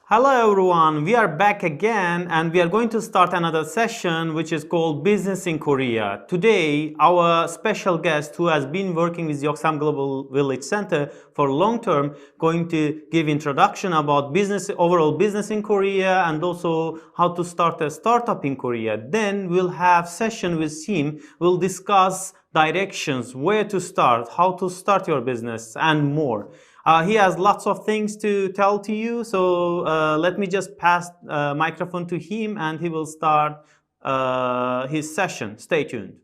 Hello everyone, we are back again and we are going to start another session which is called Business in Korea. Today, our special guest who has been working with Yeoksam Global Village Center for long term going to give introduction about overall business in Korea and also how to start a startup in Korea. Then we'll have session with him. We'll discuss directions, where to start, how to start your business and more. He has lots of things to tell to you, so let me just pass microphone to him and he will start his session. Stay tuned.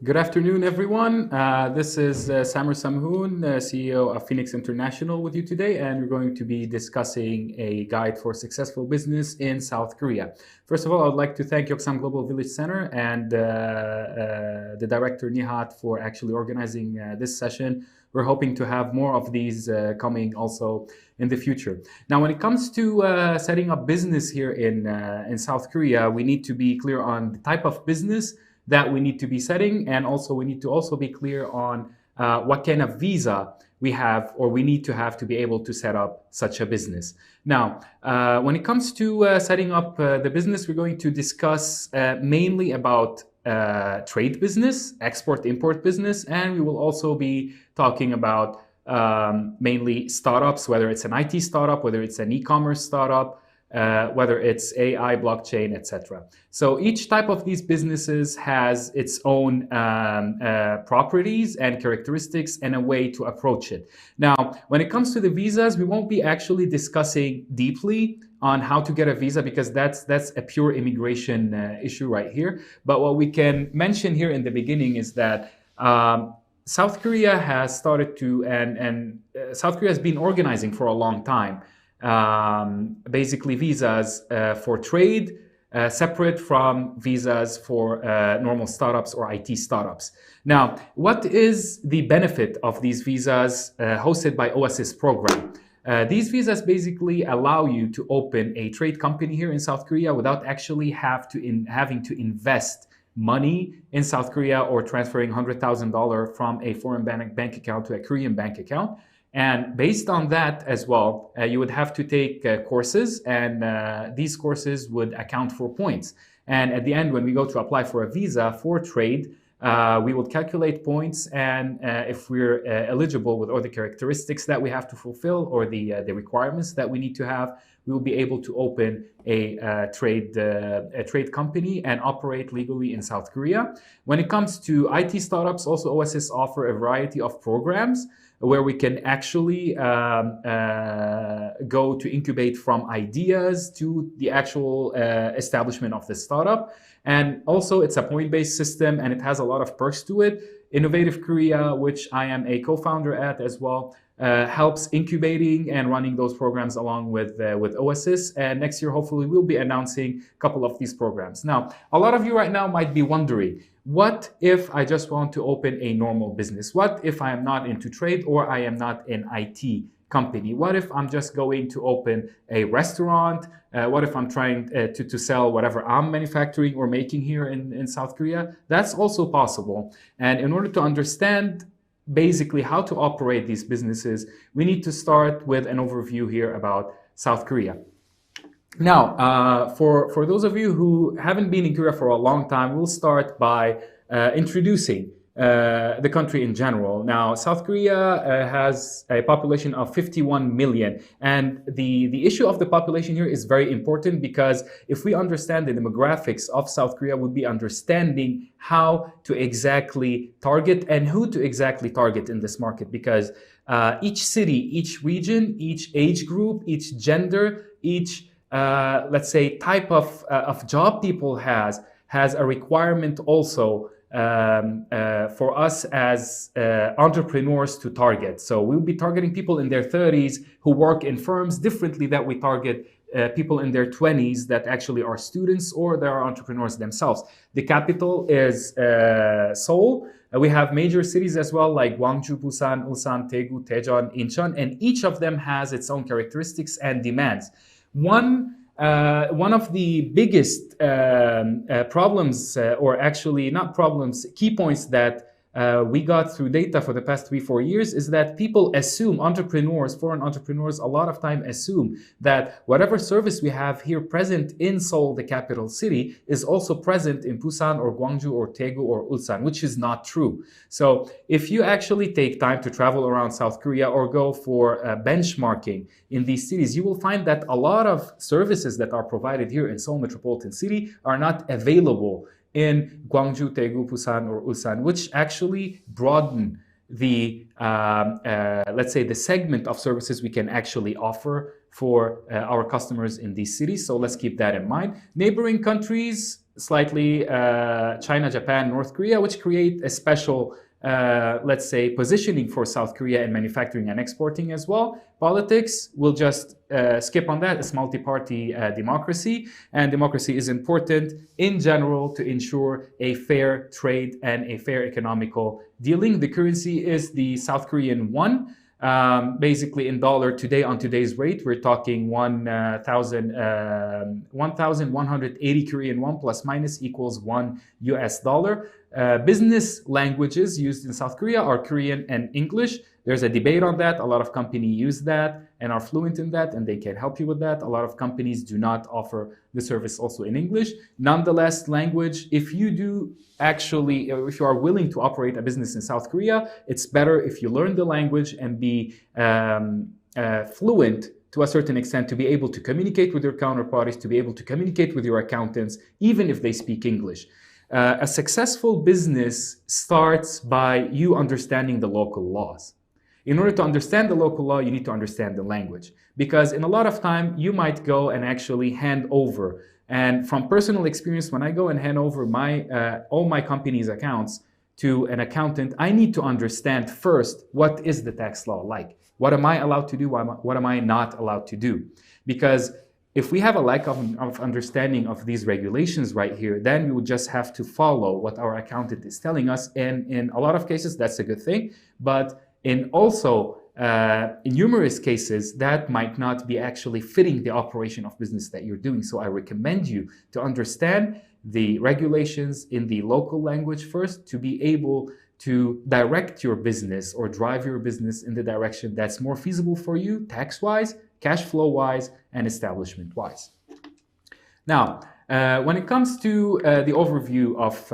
Good afternoon, everyone. This is Samer Samhoon, CEO of Phoenix International with you today, and we're going to be discussing a guide for successful business in South Korea. First of all, I'd like to thank Yeoksam Global Village Center and the director Nihat for actually organizing this session. We're hoping to have more of these coming also in the future. Now, when it comes to setting up business here in South Korea, we need to be clear on the type of business that we need to be setting, and also we need to also be clear on what kind of visa we have or we need to have to be able to set up such a business. Now, when it comes to setting up the business, we're going to discuss mainly about trade business, export-import business, and we will also be talking about mainly startups, whether it's an IT startup, whether it's an e-commerce startup, whether it's AI, blockchain, etc. So each type of these businesses has its own properties and characteristics and a way to approach it. Now, when it comes to the visas, we won't be actually discussing deeply on how to get a visa because that's a pure immigration issue right here. But what we can mention here in the beginning is that South Korea has started to, and South Korea has been organizing for a long time, basically visas for trade, separate from visas for normal startups or IT startups. Now, what is the benefit of these visas hosted by OASIS program? These visas basically allow you to open a trade company here in South Korea without actually having to invest money in South Korea or transferring $100,000 from a foreign bank account to a Korean bank account. And based on that as well, you would have to take courses, and these courses would account for points. And at the end, when we go to apply for a visa for trade, we will calculate points, and if we're eligible with all the characteristics that we have to fulfill or the requirements that we need to have, we will be able to open a trade company and operate legally in South Korea. When it comes to IT startups, also OASIS offer a variety of programs where we can actually go to incubate from ideas to the actual establishment of the startup. And also it's a point-based system and it has a lot of perks to it. Innovative Korea, which I am a co-founder at as well, helps incubating and running those programs along with OASIS. And next year, hopefully, we'll be announcing a couple of these programs. Now, a lot of you right now might be wondering, what if I just want to open a normal business? What if I am not into trade or I am not in IT company? What if I'm just going to open a restaurant? What if I'm trying to sell whatever I'm manufacturing or making here in South Korea? That's also possible. And in order to understand basically how to operate these businesses, we need to start with an overview here about South Korea. Now, for those of you who haven't been in Korea for a long time, we'll start by introducing the country in general. Now, South Korea has a population of 51 million. And the issue of the population here is very important, because if we understand the demographics of South Korea, we'll be understanding how to exactly target and who to exactly target in this market. Because each city, each region, each age group, each gender, each let's say type of job people has a requirement also for us as entrepreneurs to target. So we'll be targeting people in their 30s who work in firms differently that we target people in their 20s that actually are students or they are entrepreneurs themselves. The capital is Seoul. We have major cities as well, like Gwangju, Busan, Ulsan, Daegu, Daejeon, Incheon, and each of them has its own characteristics and demands. One of the biggest problems, or actually not problems, key points that we got through data for the past 3-4 years is that people assume, entrepreneurs, foreign entrepreneurs, a lot of time assume that whatever service we have here present in Seoul, the capital city, is also present in Busan or Gwangju or Daegu or Ulsan, which is not true. So if you actually take time to travel around South Korea or go for benchmarking in these cities, you will find that a lot of services that are provided here in Seoul metropolitan city are not available in Gwangju, Daegu, Busan, or Ulsan, which actually broaden the, let's say, the segment of services we can actually offer for our customers in these cities. So let's keep that in mind. Neighboring countries, slightly China, Japan, North Korea, which create a special, let's say, positioning for South Korea in manufacturing and exporting as well. Politics, we'll just skip on that. It's multi-party democracy, and democracy is important in general to ensure a fair trade and a fair economical dealing. The currency is the South Korean won. Basically in dollar today, on today's rate, we're talking 1,180 Korean won plus minus equals $1 US. Business languages used in South Korea are Korean and English. There's a debate on that. A lot of companies use that and are fluent in that, and they can help you with that. A lot of companies do not offer the service also in English. Nonetheless, language, if you do actually, if you are willing to operate a business in South Korea, it's better if you learn the language and be fluent to a certain extent to be able to communicate with your counterparties, to be able to communicate with your accountants, even if they speak English. A successful business starts by you understanding the local laws. In order to understand the local law, you need to understand the language. Because in a lot of time, you might go and actually hand over. And from personal experience, when I go and hand over all my company's accounts to an accountant, I need to understand first, what is the tax law like? What am I allowed to do? What am I not allowed to do? Because if we have a lack of understanding of these regulations right here, then we would just have to follow what our accountant is telling us. And in a lot of cases, that's a good thing. But in numerous cases, that might not be actually fitting the operation of business that you're doing. So I recommend you to understand the regulations in the local language first, to be able to direct your business or drive your business in the direction that's more feasible for you, tax-wise, cash flow-wise, and establishment-wise. Now, when it comes to the overview of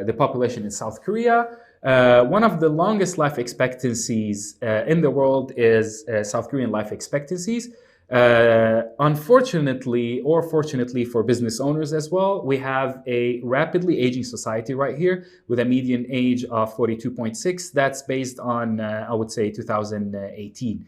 the population in South Korea, one of the longest life expectancies in the world is South Korean life expectancies. Unfortunately, or fortunately for business owners as well, we have a rapidly aging society right here with a median age of 42.6. That's based on, I would say, 2018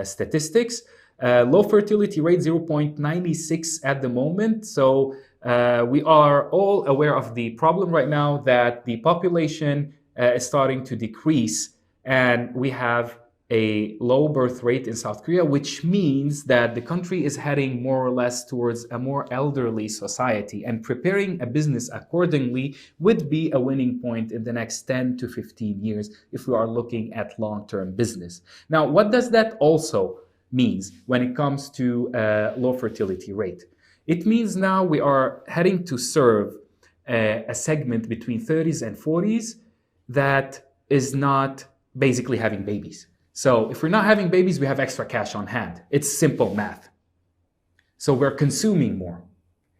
statistics. Low fertility rate 0.96 at the moment. So we are all aware of the problem right now that the population is starting to decrease, and we have a low birth rate in South Korea, which means that the country is heading more or less towards a more elderly society, and preparing a business accordingly would be a winning point in the next 10 to 15 years if we are looking at long-term business. Now, what does that also means when it comes to low fertility rate? It means now we are heading to serve a segment between 30s and 40s that is not basically having babies. So if we're not having babies, we have extra cash on hand. It's simple math. So we're consuming more.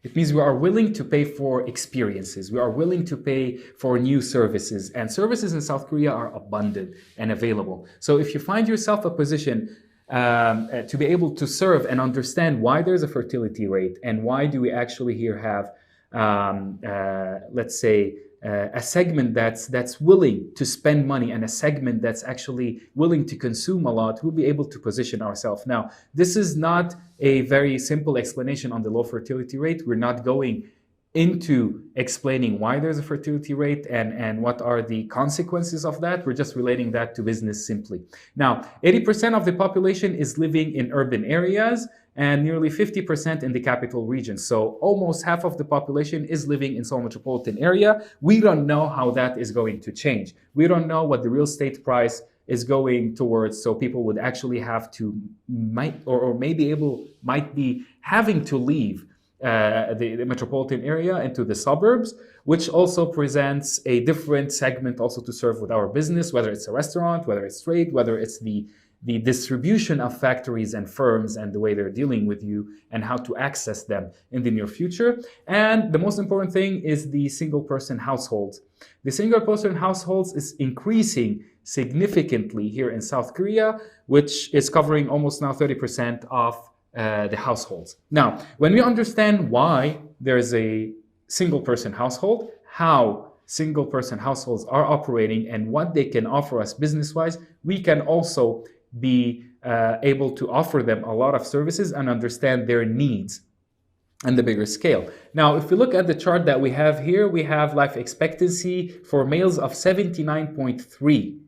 It means we are willing to pay for experiences. We are willing to pay for new services. And services in South Korea are abundant and available. So if you find yourself a position to be able to serve and understand why there's a fertility rate and why do we actually here have, let's say, a segment that's willing to spend money and a segment that's actually willing to consume a lot, we'll be able to position ourselves. Now, this is not a very simple explanation on the low fertility rate. We're not going into explaining why there's a fertility rate and what are the consequences of that. We're just relating that to business simply. Now, 80% of the population is living in urban areas and nearly 50% in the capital region. So almost half of the population is living in Seoul metropolitan area. We don't know how that is going to change. We don't know what the real estate price is going towards. So people would actually have to might be having to leave the metropolitan area into the suburbs, which also presents a different segment also to serve with our business, whether it's a restaurant, whether it's trade, whether it's the distribution of factories and firms and the way they're dealing with you and how to access them in the near future. And the most important thing is the single person households. The single person households is increasing significantly here in South Korea, which is covering almost now 30% of the households. Now, when we understand why there's a single person household, how single person households are operating and what they can offer us business-wise, we can also be able to offer them a lot of services and understand their needs and the bigger scale. Now, if we look at the chart that we have here, we have life expectancy for males of 79.3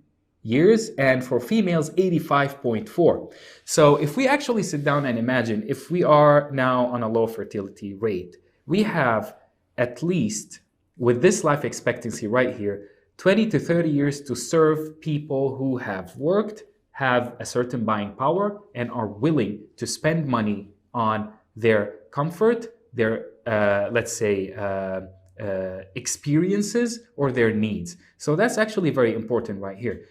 years and for females 85.4. So if we actually sit down and imagine if we are now on a low fertility rate, we have at least with this life expectancy right here 20 to 30 years to serve people who have worked, have a certain buying power, and are willing to spend money on their comfort, their let's say experiences or their needs. So that's actually very important right here.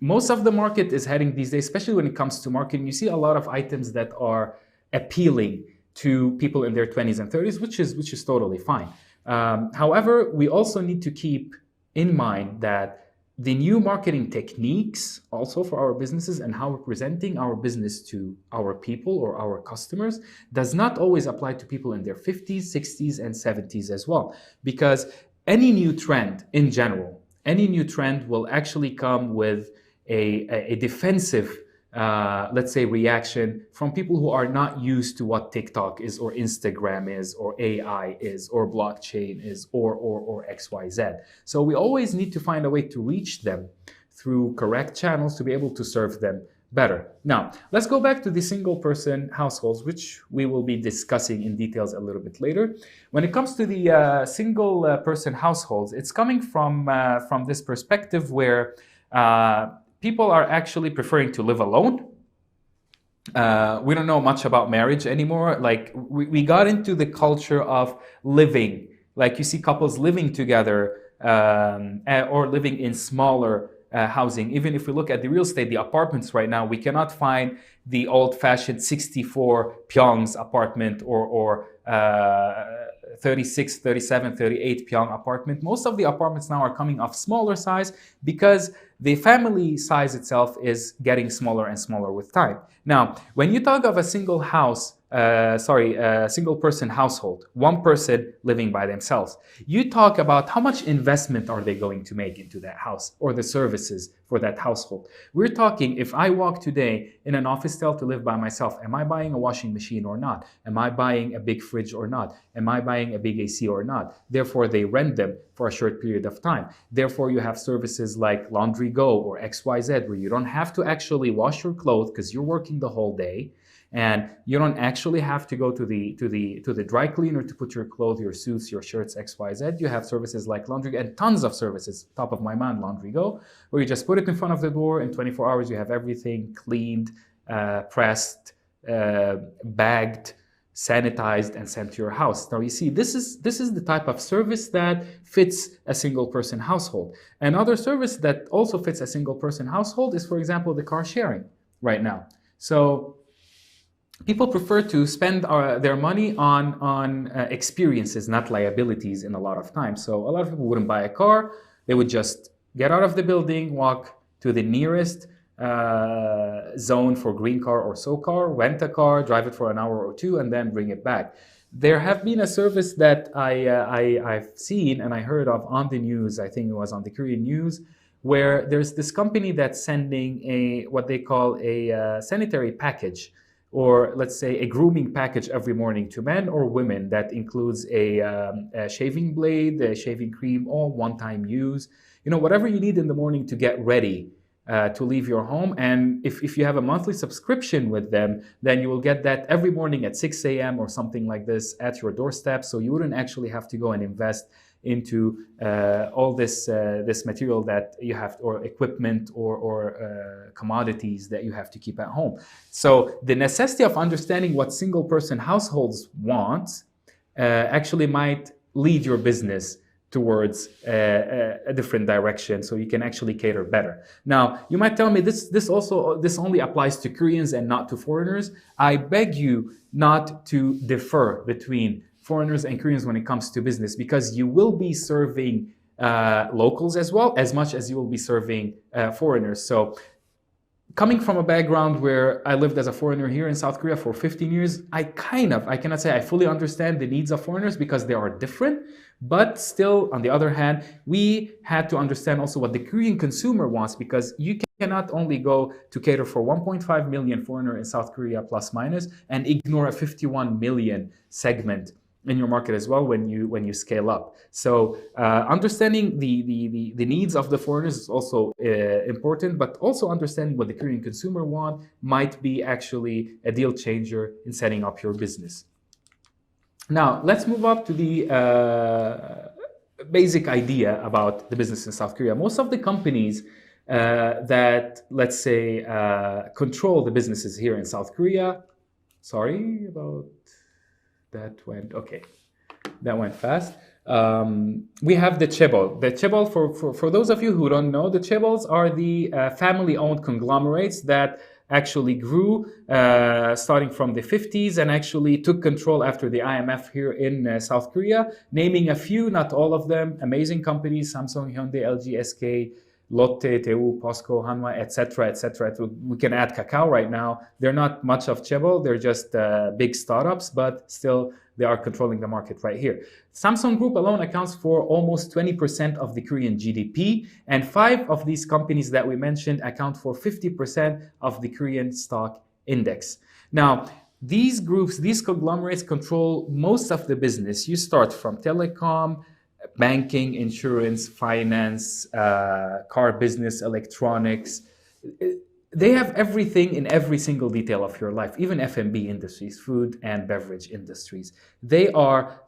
Most of the market is heading these days, especially when it comes to marketing. You see a lot of items that are appealing to people in their 20s and 30s, which is totally fine. However, we also need to keep in mind that the new marketing techniques also for our businesses and how we're presenting our business to our people or our customers does not always apply to people in their 50s, 60s, and 70s as well. Because any new trend in general, any new trend will actually come with a defensive, let's say, reaction from people who are not used to what TikTok is or Instagram is or AI is or blockchain is or XYZ. So we always need to find a way to reach them through correct channels to be able to serve them better. Now, let's go back to the single person households, which we will be discussing in details a little bit later. When it comes to the single person households, it's coming from this perspective where people are actually preferring to live alone. We don't know much about marriage anymore. Like we got into the culture of living. Like you see couples living together or living in smaller housing. Even if we look at the real estate, the apartments right now, we cannot find the old-fashioned 64 pyongs apartment or 36, 37, 38 pyong apartment. Most of the apartments now are coming of smaller size because the family size itself is getting smaller and smaller with time. Now, when you talk of a single house, single person household, one person living by themselves, you talk about how much investment are they going to make into that house or the services for that household. We're talking, if I walk today in an office style to live by myself, am I buying a washing machine or not? Am I buying a big fridge or not? Am I buying a big AC or not? Therefore, they rent them for a short period of time. Therefore, you have services like Laundry Go or XYZ where you don't have to actually wash your clothes because you're working the whole day. And you don't actually have to go to the dry cleaner to put your clothes, your suits, your shirts, XYZ. You have services like laundry and tons of services. Top of my mind, Laundry Go, where you just put it in front of the door. In 24 hours, you have everything cleaned, pressed, bagged, sanitized and sent to your house. Now you see, this is the type of service that fits a single person household. Another service that also fits a single person household is, for example, the car sharing right now. So people prefer to spend their money on experiences, not liabilities in a lot of times. So a lot of people wouldn't buy a car. They would just get out of the building, walk to the nearest zone for green car or so car, rent a car, drive it for an hour or two, and then bring it back. There have been a service that I've seen and I heard of on the news, I think it was on the Korean news, where there's this company that's sending what they call a sanitary package, or let's say a grooming package every morning to men or women that includes a shaving blade, a shaving cream, all one-time use. You know, whatever you need in the morning to get ready to leave your home. And if you have a monthly subscription with them, then you will get that every morning at 6 a.m. or something like this at your doorstep. So you wouldn't actually have to go and invest into all this material that you have, or equipment or commodities that you have to keep at home. So the necessity of understanding what single person households want actually might lead your business towards a different direction, so you can actually cater better. Now, you might tell me this only applies to Koreans and not to foreigners. I beg you not to differ between foreigners and Koreans when it comes to business, because you will be serving locals as well, as much as you will be serving foreigners. So coming from a background where I lived as a foreigner here in South Korea for 15 years, I cannot say I fully understand the needs of foreigners because they are different. But still, on the other hand, we had to understand also what the Korean consumer wants, because you cannot only go to cater for 1.5 million foreigner in South Korea plus minus and ignore a 51 million segment in your market as well when you scale up. So understanding the needs of the foreigners is also important, but also understanding what the Korean consumer want might be actually a deal changer in setting up your business. Now, let's move up to the basic idea about the business in South Korea. Most of the companies that, let's say, control the businesses here in South Korea, sorry about that that went fast. We have the chaebol. The chaebol, for those of you who don't know, the chaebols are the family-owned conglomerates that actually grew starting from the 50s and actually took control after the IMF here in South Korea. Naming a few, not all of them, amazing companies: Samsung, Hyundai, LG, SK, Lotte, Daewoo, POSCO, Hanwha, etc., etc. We can add Kakao right now. They're not much of chaebol. They're just big startups, but still they are controlling the market right here. Samsung Group alone accounts for almost 20% of the Korean GDP, and 5 of these companies that we mentioned account for 50% of the Korean stock index. Now, these groups, these conglomerates control most of the business. You start from telecom, banking, insurance, finance, car business, electronics. They have everything in every single detail of your life, even F&B industries, food and beverage industries. They are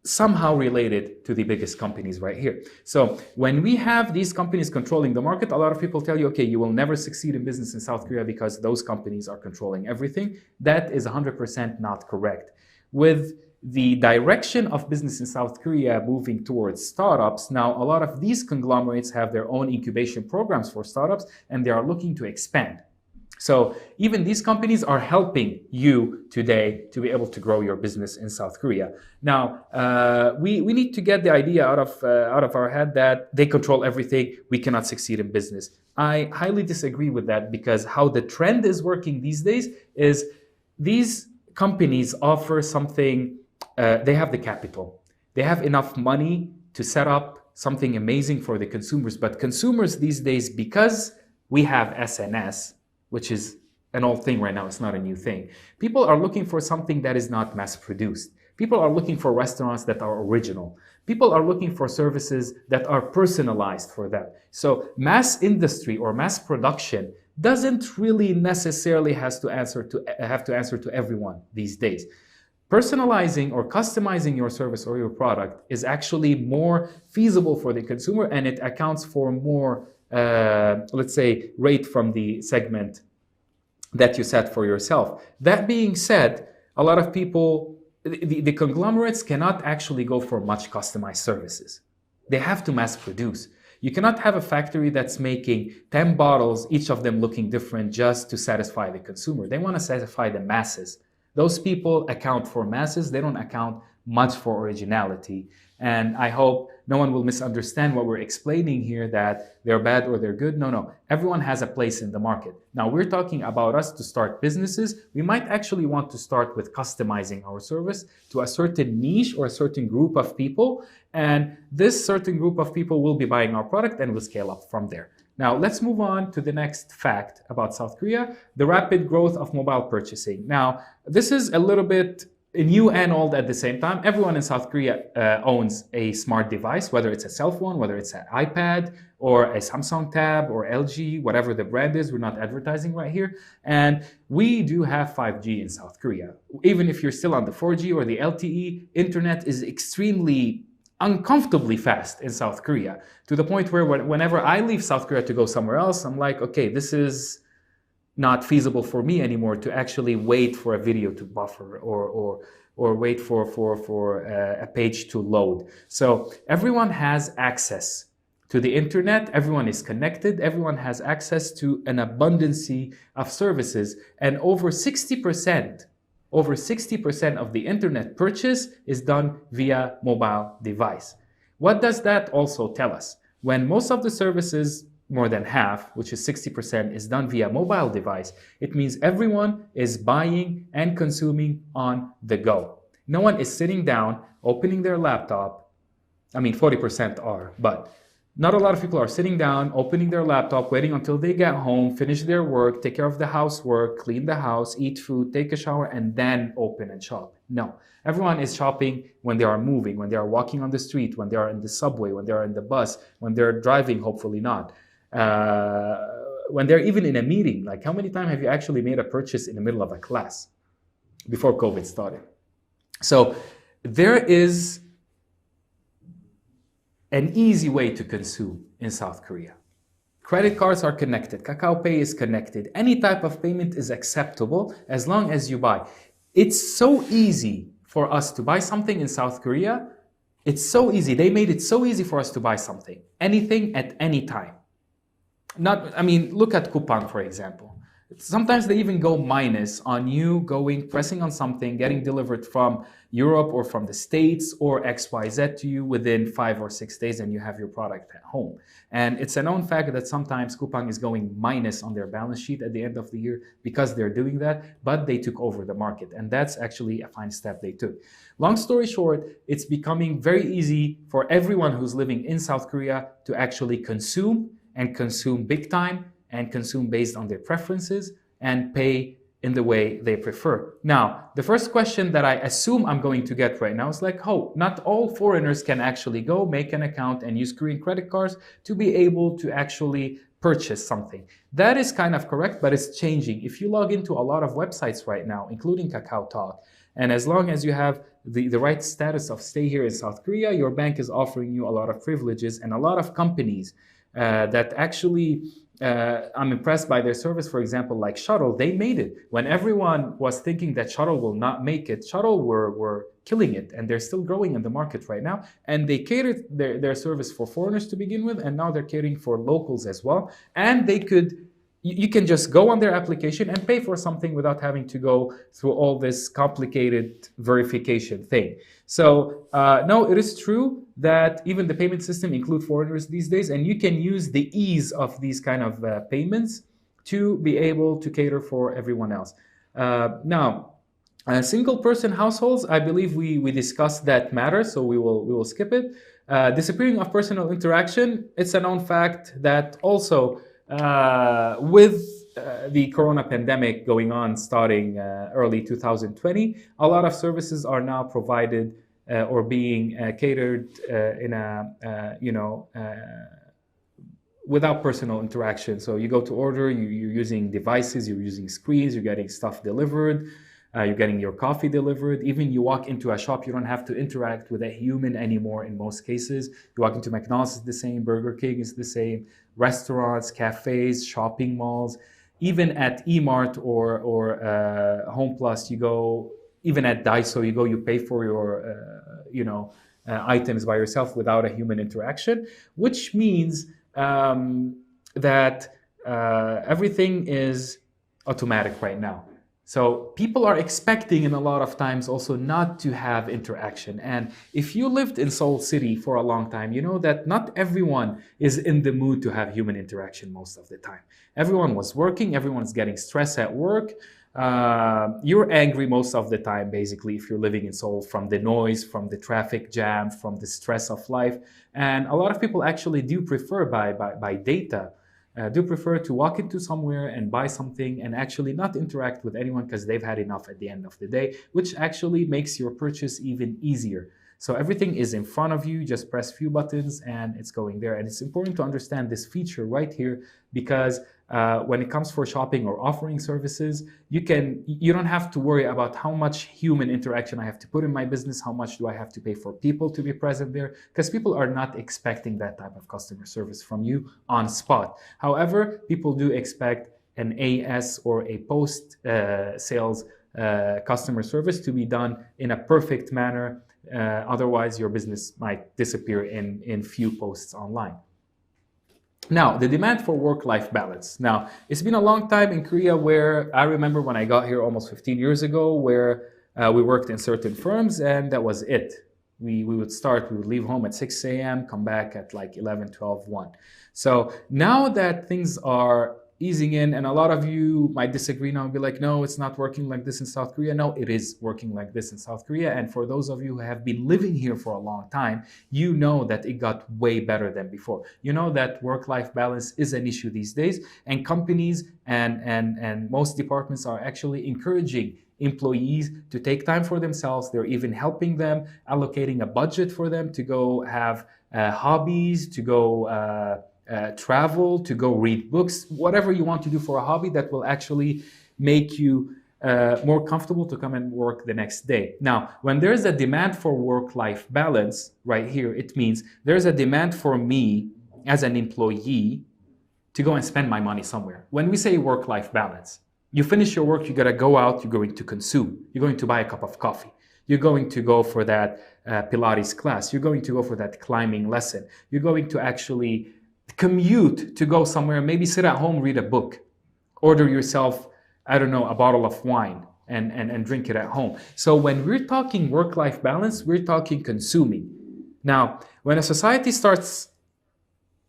somehow related to the biggest companies right here. So when we have these companies controlling the market, a lot of people tell you, okay, you will never succeed in business in South Korea because those companies are controlling everything. That is 100% not correct. With the direction of business in South Korea moving towards startups, now a lot of these conglomerates have their own incubation programs for startups, and they are looking to expand. So even these companies are helping you today to be able to grow your business in South Korea. Now, we need to get the idea out of our head that they control everything, we cannot succeed in business. I highly disagree with that, because how the trend is working these days is these companies offer something. They have the capital. They have enough money to set up something amazing for the consumers. But consumers these days, because we have SNS, which is an old thing right now, it's not a new thing. People are looking for something that is not mass-produced. People are looking for restaurants that are original. People are looking for services that are personalized for them. So mass industry or mass production doesn't really necessarily have to answer to everyone these days. Personalizing or customizing your service or your product is actually more feasible for the consumer, and it accounts for more, let's say, rate from the segment that you set for yourself. That being said, a lot of people, the conglomerates cannot actually go for much customized services. They have to mass produce. You cannot have a factory that's making 10 bottles, each of them looking different, just to satisfy the consumer. They want to satisfy the masses. Those people account for masses. They don't account much for originality. And I hope no one will misunderstand what we're explaining here, that they're bad or they're good. No. Everyone has a place in the market. Now, we're talking about us to start businesses. We might actually want to start with customizing our service to a certain niche or a certain group of people. And this certain group of people will be buying our product and will scale up from there. Now, let's move on to the next fact about South Korea, the rapid growth of mobile purchasing. Now, this is a little bit new and old at the same time. Everyone in South Korea owns a smart device, whether it's a cell phone, whether it's an iPad or a Samsung Tab or LG, whatever the brand is. We're not advertising right here. And we do have 5G in South Korea. Even if you're still on the 4G or the LTE, internet is extremely uncomfortably fast in South Korea, to the point where whenever I leave South Korea to go somewhere else, I'm like, okay, this is not feasible for me anymore to actually wait for a video to buffer or wait for a page to load. So everyone has access to the internet, everyone is connected, everyone has access to an abundance of services, and over 60% of the internet purchase is done via mobile device. What does that also tell us? When most of the services, more than half, which is 60%, is done via mobile device, it means everyone is buying and consuming on the go. No one is sitting down, opening their laptop. I mean, 40% are, but not a lot of people are sitting down, opening their laptop, waiting until they get home, finish their work, take care of the housework, clean the house, eat food, take a shower, and then open and shop. No. Everyone is shopping when they are moving, when they are walking on the street, when they are in the subway, when they are in the bus, when they're driving, hopefully not. When they're even in a meeting. Like, how many times have you actually made a purchase in the middle of a class before COVID started? So there is an easy way to consume in South Korea. Credit cards are connected. Kakao Pay is connected. Any type of payment is acceptable as long as you buy. It's so easy for us to buy something in South Korea. It's so easy. They made it so easy for us to buy something. Anything at any time. Look at coupon, for example. Sometimes they even go minus on you pressing on something, getting delivered from Europe or from the States or XYZ to you within 5 or 6 days, and you have your product at home. And it's a known fact that sometimes Coupang is going minus on their balance sheet at the end of the year because they're doing that, but they took over the market. And that's actually a fine step they took. Long story short, it's becoming very easy for everyone who's living in South Korea to actually consume, and consume big time, and consume based on their preferences, and pay in the way they prefer. Now, the first question that I assume I'm going to get right now is like, oh, not all foreigners can actually go make an account and use Korean credit cards to be able to actually purchase something. That is kind of correct, but it's changing. If you log into a lot of websites right now, including Kakao Talk, and as long as you have the right status of stay here in South Korea, your bank is offering you a lot of privileges, and a lot of companies that actually I'm impressed by their service. For example, like Shuttle, they made it. When everyone was thinking that Shuttle will not make it, Shuttle were killing it, and they're still growing in the market right now. And they catered their service for foreigners to begin with, and now they're catering for locals as well. And you can just go on their application and pay for something without having to go through all this complicated verification thing. So no, it is true that even the payment system includes foreigners these days, and you can use the ease of these kind of payments to be able to cater for everyone else. Now, single person households, I believe we discussed that matter, so we will skip it. Disappearing of personal interaction, it's a known fact that also with the corona pandemic going on starting early 2020, a lot of services are now provided or being catered in without personal interaction. So you go to order, you're using devices, you're using screens, you're getting stuff delivered, you're getting your coffee delivered. Even you walk into a shop, you don't have to interact with a human anymore in most cases. You walk into McDonald's, it's the same, Burger King is the same, restaurants, cafes, shopping malls, even at eMart or Home Plus, you go, even at Daiso, you go, you pay for your, items by yourself without a human interaction, which means that everything is automatic right now. So people are expecting in a lot of times also not to have interaction. And if you lived in Seoul City for a long time, you know that not everyone is in the mood to have human interaction most of the time. Everyone was working, everyone's getting stressed at work. You're angry most of the time, basically, if you're living in Seoul, from the noise, from the traffic jam, from the stress of life. And a lot of people actually do prefer by data, do prefer to walk into somewhere and buy something and actually not interact with anyone because they've had enough at the end of the day, which actually makes your purchase even easier. So everything is in front of you, just press few buttons and it's going there. And it's important to understand this feature right here because when it comes for shopping or offering services, you don't have to worry about how much human interaction I have to put in my business, how much do I have to pay for people to be present there, because people are not expecting that type of customer service from you on spot. However, people do expect an AS or a post sales customer service to be done in a perfect manner. Otherwise, your business might disappear in few posts online. Now, the demand for work-life balance. Now, it's been a long time in Korea where I remember when I got here almost 15 years ago where we worked in certain firms and that was it. We would leave home at 6 a.m., come back at like 11, 12, 1. So now that things are easing in, and a lot of you might disagree now and be like, no, it's not working like this in South Korea. No, it is working like this in South Korea. And for those of you who have been living here for a long time, you know that it got way better than before. You know that work-life balance is an issue these days, and companies and most departments are actually encouraging employees to take time for themselves. They're even helping them, allocating a budget for them to go have hobbies, to go travel, to go read books, whatever you want to do for a hobby that will actually make you more comfortable to come and work the next day. Now, when there's a demand for work-life balance right here, it means there's a demand for me as an employee to go and spend my money somewhere. When we say work-life balance, you finish your work, you gotta go out, you're going to consume. You're going to buy a cup of coffee. You're going to go for that Pilates class. You're going to go for that climbing lesson. You're going to actually commute to go somewhere, maybe sit at home, read a book, order yourself, I don't know, a bottle of wine and drink it at home. So when we're talking work-life balance, we're talking consuming. Now, when a society starts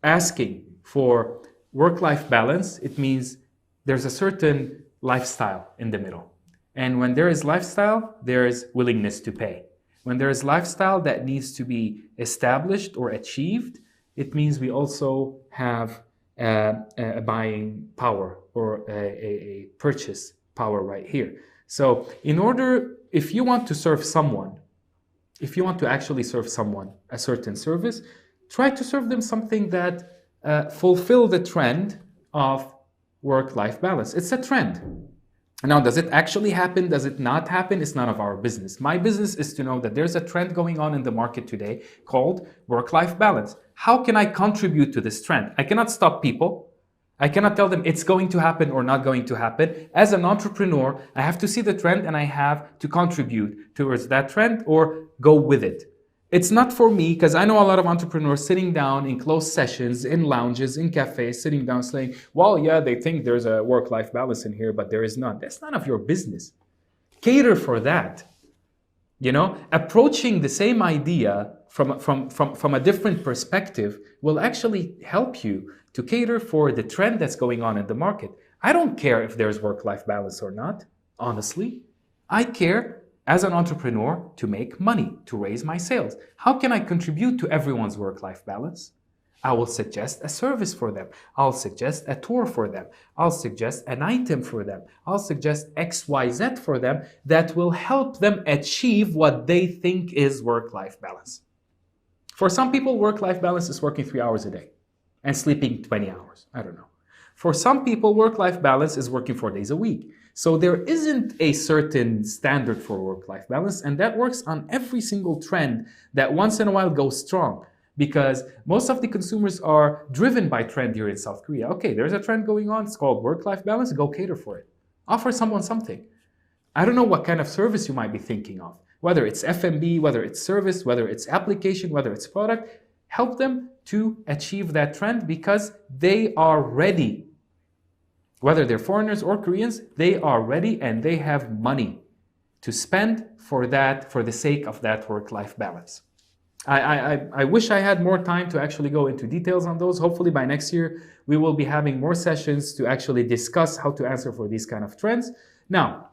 asking for work-life balance, it means there's a certain lifestyle in the middle. And when there is lifestyle, there is willingness to pay. When there is lifestyle that needs to be established or achieved, it means we also have a buying power or a purchase power right here. So if you want to serve someone, if you want to actually serve someone a certain service, try to serve them something that fulfill the trend of work-life balance. It's a trend. Now, does it actually happen? Does it not happen? It's none of our business. My business is to know that there's a trend going on in the market today called work-life balance. How can I contribute to this trend? I cannot stop people. I cannot tell them it's going to happen or not going to happen. As an entrepreneur, I have to see the trend and I have to contribute towards that trend or go with it. It's not for me, because I know a lot of entrepreneurs sitting down in closed sessions, in lounges, in cafes, sitting down saying, well, yeah, they think there's a work-life balance in here, but there is not. That's none of your business. Cater for that. You know, approaching the same idea from a different perspective will actually help you to cater for the trend that's going on in the market. I don't care if there's work-life balance or not, honestly. I care as an entrepreneur to make money, to raise my sales. How can I contribute to everyone's work-life balance? I will suggest a service for them. I'll suggest a tour for them. I'll suggest an item for them. I'll suggest XYZ for them that will help them achieve what they think is work-life balance. For some people, work-life balance is working 3 hours a day and sleeping 20 hours. I don't know. For some people, work-life balance is working 4 days a week. So there isn't a certain standard for work-life balance, and that works on every single trend that once in a while goes strong, because most of the consumers are driven by trend here in South Korea. Okay, there's a trend going on, it's called work-life balance, go cater for it. Offer someone something. I don't know what kind of service you might be thinking of, whether it's F&B, whether it's service, whether it's application, whether it's product. Help them to achieve that trend because they are ready. Whether they're foreigners or Koreans, they are ready and they have money to spend for that, for the sake of that work-life balance. I wish I had more time to actually go into details on those. Hopefully by next year, we will be having more sessions to actually discuss how to answer for these kind of trends. Now,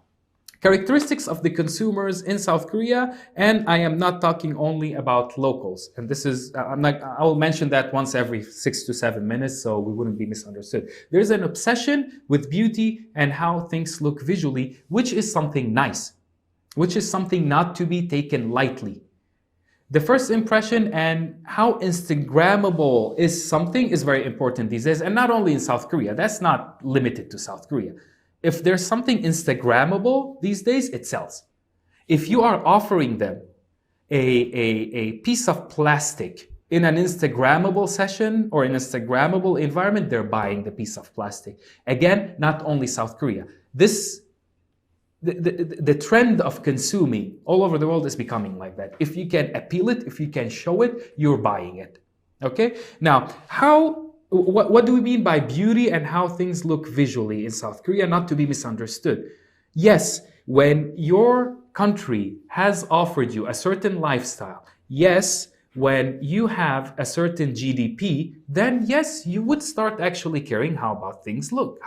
characteristics of the consumers in South Korea, and I am not talking only about locals. And this is, I will mention that once every 6 to 7 minutes, so we wouldn't be misunderstood. There's an obsession with beauty and how things look visually, which is something nice, which is something not to be taken lightly. The first impression and how Instagrammable is something is very important these days, and not only in South Korea. That's not limited to South Korea. If there's something Instagrammable these days, it sells. If you are offering them a piece of plastic in an Instagrammable session or an Instagrammable environment, they're buying the piece of plastic. Again, not only South Korea. The trend of consuming all over the world is becoming like that. If you can appeal it, if you can show it, you're buying it. Okay? Now, what do we mean by beauty and how things look visually in South Korea? Not to be misunderstood. Yes, when your country has offered you a certain lifestyle, yes, when you have a certain GDP, then yes, you would start actually caring how things look.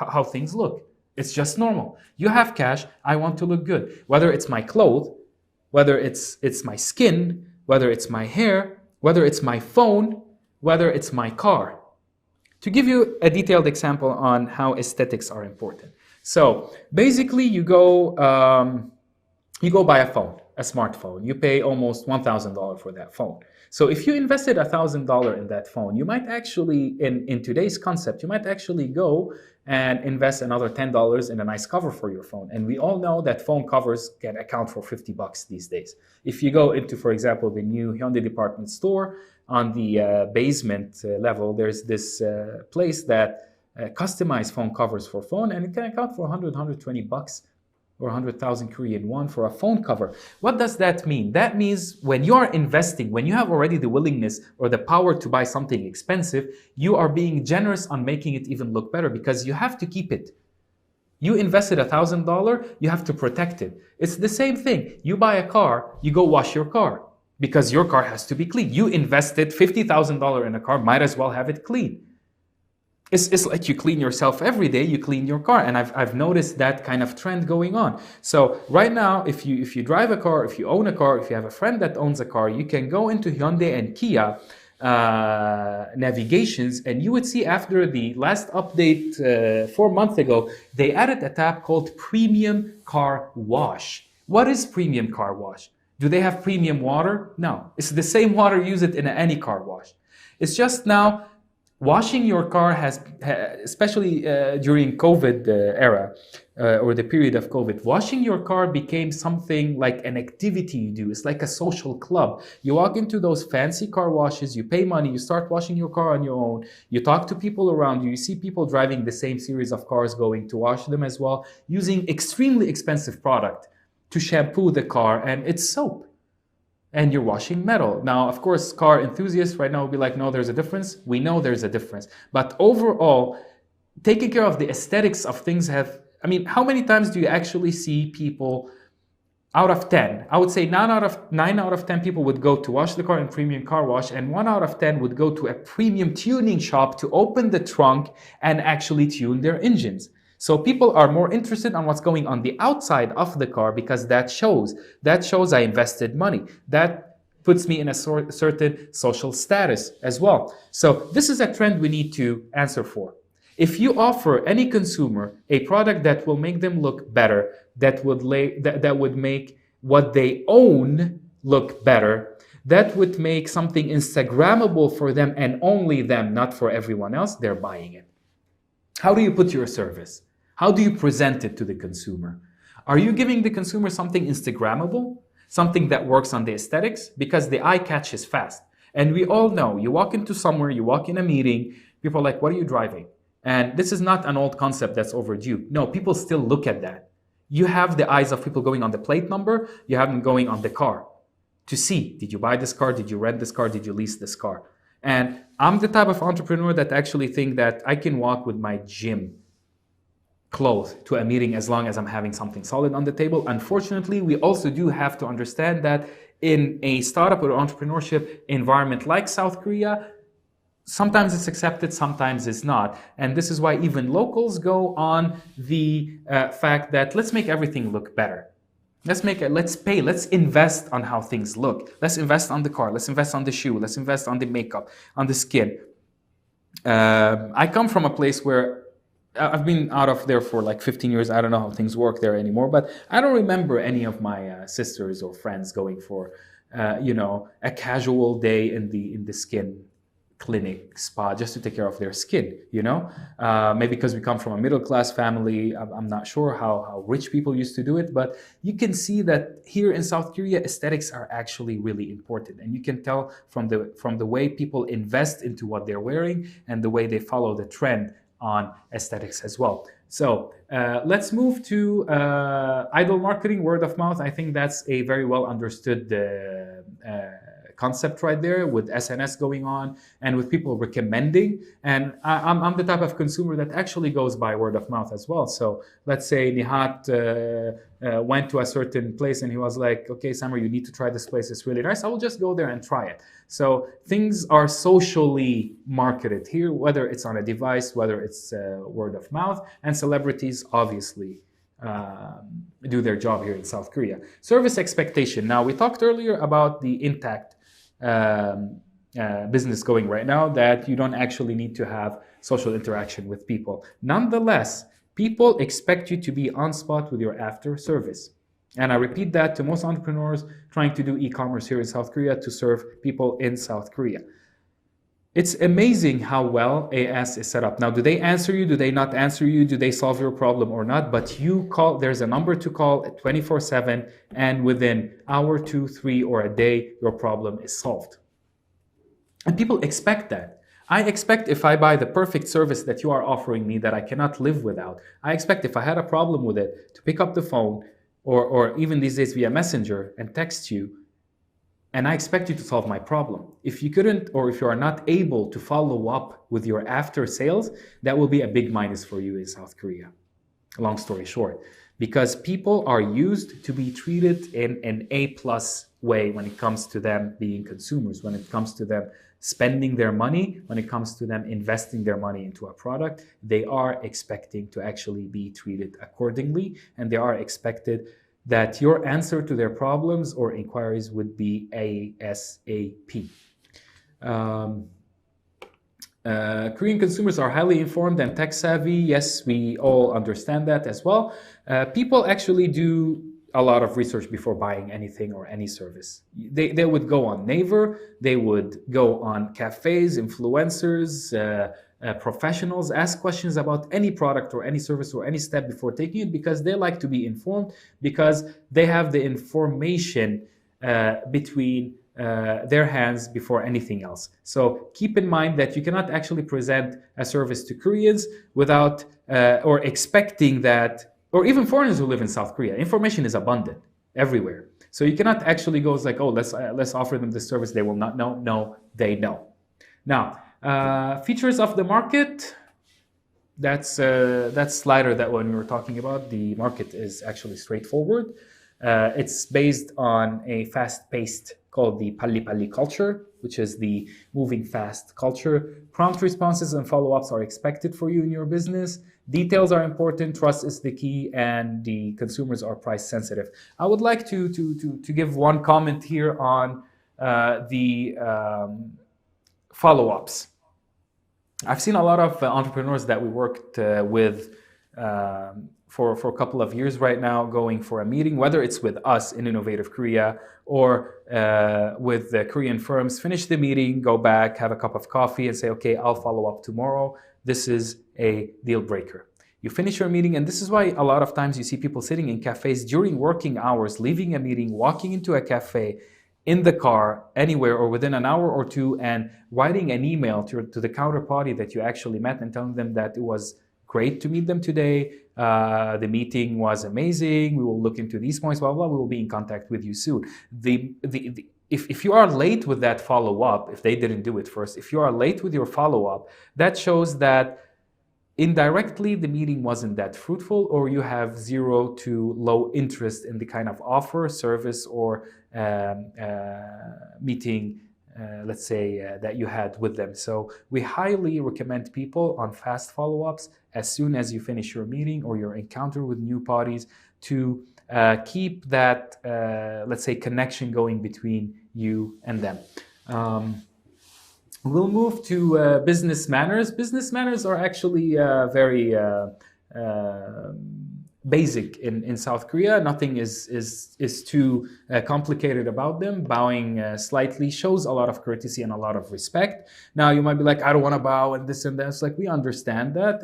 It's just normal. You have cash, I want to look good. Whether it's my clothes, whether it's my skin, whether it's my hair, whether it's my phone, whether it's my car. To give you a detailed example on how aesthetics are important. So basically you go buy a phone, a smartphone. You pay almost $1,000 for that phone. So if you invested $1,000 in that phone, you might actually, in today's concept, you might actually go and invest another $10 in a nice cover for your phone. And we all know that phone covers can account for $50 these days. If you go into, for example, the new Hyundai department store, on the basement level, there's this place that customize phone covers for phone, and it can account for $120 or 100,000 Korean won for a phone cover. What does that mean? That means when you are investing, when you have already the willingness or the power to buy something expensive, you are being generous on making it even look better because you have to keep it. You invested $1,000, you have to protect it. It's the same thing. You buy a car, you go wash your car because your car has to be clean. You invested $50,000 in a car, might as well have it clean. It's like you clean yourself every day, you clean your car. And I've noticed that kind of trend going on. So right now, if you drive a car, if you own a car, if you have a friend that owns a car, you can go into Hyundai and Kia navigations, and you would see after the last update 4 months ago, they added a tab called Premium Car Wash. What is Premium Car Wash? Do they have premium water? No. It's the same water, use it in any car wash. It's just now, washing your car has, especially during COVID era or the period of COVID, washing your car became something like an activity you do. It's like a social club. You walk into those fancy car washes, you pay money, you start washing your car on your own, you talk to people around you, you see people driving the same series of cars going to wash them as well, using extremely expensive product to shampoo the car, and it's soap. And you're washing metal. Now, of course, car enthusiasts right now will be like, no, there's a difference. We know there's a difference. But overall, taking care of the aesthetics of things how many times do you actually see people out of 10? I would say 9 out of 10 people would go to wash the car in premium car wash, and 1 out of 10 would go to a premium tuning shop to open the trunk and actually tune their engines. So people are more interested on what's going on the outside of the car because that shows I invested money. That puts me in a certain social status as well. So this is a trend we need to answer for. If you offer any consumer a product that will make them look better, that would make what they own look better, that would make something Instagrammable for them and only them, not for everyone else, they're buying it. How do you put your service? How do you present it to the consumer? Are you giving the consumer something Instagrammable? Something that works on the aesthetics? Because the eye catches fast. And we all know, you walk into somewhere, you walk in a meeting, people are like, what are you driving? And this is not an old concept that's overdue. No, people still look at that. you have the eyes of people going on the plate number, you have them going on the car to see, did you buy this car, did you rent this car, did you lease this car? And I'm the type of entrepreneur that actually think that I can walk with my gym clothes to a meeting as long as I'm having something solid on the table. Unfortunately, we also do have to understand that in a startup or entrepreneurship environment like South Korea, sometimes it's accepted, sometimes it's not. And this is why even locals go on the fact that let's make everything look better. Let's pay, let's invest on how things look. Let's invest on the car, let's invest on the shoe, let's invest on the makeup, on the skin. I come from a place where I've been out of there for like 15 years. I don't know how things work there anymore, but I don't remember any of my sisters or friends going for, a casual day in the skin clinic spa just to take care of their skin, maybe because we come from a middle class family. I'm not sure how rich people used to do it, but you can see that here in South Korea, aesthetics are actually really important, and you can tell from the way people invest into what they're wearing and the way they follow the trend on aesthetics as well. So let's move to idle marketing, word of mouth. I think that's a very well understood concept right there, with SNS going on and with people recommending. And I'm the type of consumer that actually goes by word of mouth as well. So let's say Nihat went to a certain place and he was like, okay, Samer, you need to try this place. It's really nice. I will just go there and try it. So things are socially marketed here, whether it's on a device, whether it's word of mouth, and celebrities obviously do their job here in South Korea. Service expectation. Now, we talked earlier about the intact business going right now, that you don't actually need to have social interaction with people. Nonetheless, people expect you to be on spot with your after service. And I repeat that to most entrepreneurs trying to do e-commerce here in South Korea to serve people in South Korea. It's amazing how well AS is set up. Now, do they answer you? Do they not answer you? Do they solve your problem or not? But you call, there's a number to call at 24/7, and within hour, 2, 3, or a day, your problem is solved. And people expect that. I expect if I buy the perfect service that you are offering me that I cannot live without, I expect if I had a problem with it to pick up the phone or even these days via Messenger and text you, and I expect you to solve my problem. If you couldn't, or if you are not able to follow up with your after sales, that will be a big minus for you in South Korea. Long story short, because people are used to be treated in an A+ way when it comes to them being consumers, when it comes to them spending their money, when it comes to them investing their money into a product, they are expecting to actually be treated accordingly, and they are expected that your answer to their problems or inquiries would be ASAP. Korean consumers are highly informed and tech savvy. Yes, we all understand that as well. People actually do a lot of research before buying anything or any service. They would go on Naver, they would go on cafes, influencers, professionals, ask questions about any product or any service or any step before taking it, because they like to be informed, because they have the information between their hands before anything else. So keep in mind that you cannot actually present a service to Koreans without or expecting that, or even foreigners who live in South Korea. Information is abundant everywhere. So you cannot actually go like, oh, let's offer them this service. They will not know. No, they know. Now, features of the market, that's slider that when we were talking about, the market is actually straightforward. It's based on a fast-paced called the Palli Palli culture, which is the moving fast culture. Prompt responses and follow-ups are expected for you in your business. Details are important, trust is the key, and the consumers are price sensitive. I would like to give one comment here on the follow-ups. I've seen a lot of entrepreneurs that we worked with for a couple of years right now going for a meeting, whether it's with us in Innovative Korea or with the Korean firms, finish the meeting, go back, have a cup of coffee and say, okay, I'll follow up tomorrow. This is a deal breaker. You finish your meeting, and this is why a lot of times you see people sitting in cafes during working hours, leaving a meeting, walking into a cafe, in the car, anywhere, or within an hour or two, and writing an email to the counterparty that you actually met and telling them that it was great to meet them today. The meeting was amazing. We will look into these points, blah, blah, blah. We will be in contact with you soon. If you are late with that follow-up, if they didn't do it first, if you are late with your follow-up, that shows that indirectly the meeting wasn't that fruitful, or you have zero to low interest in the kind of offer, service, or meeting, let's say, that you had with them. So we highly recommend people on fast follow-ups as soon as you finish your meeting or your encounter with new parties to keep that, let's say, connection going between you and them. We'll move to business manners. Business manners are actually very basic in South Korea. Nothing is too complicated about them. Bowing slightly shows a lot of courtesy and a lot of respect. Now you might be like, I don't want to bow and this and that. It's like, we understand that.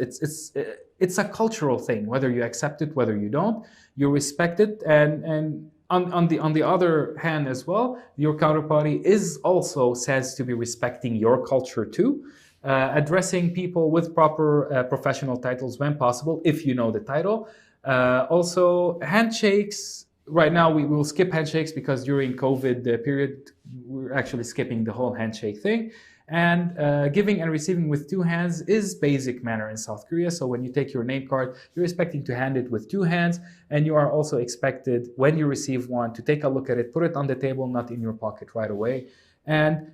It's a cultural thing. Whether you accept it, whether you don't, you respect it. And on the other hand as well, your counterparty is also says to be respecting your culture too. Addressing people with proper professional titles when possible, if you know the title. Also, handshakes. Right now, we will skip handshakes because during COVID period, we're actually skipping the whole handshake thing. And giving and receiving with two hands is basic manner in South Korea. So when you take your name card, you're expecting to hand it with two hands. And you are also expected, when you receive one, to take a look at it, put it on the table, not in your pocket right away. And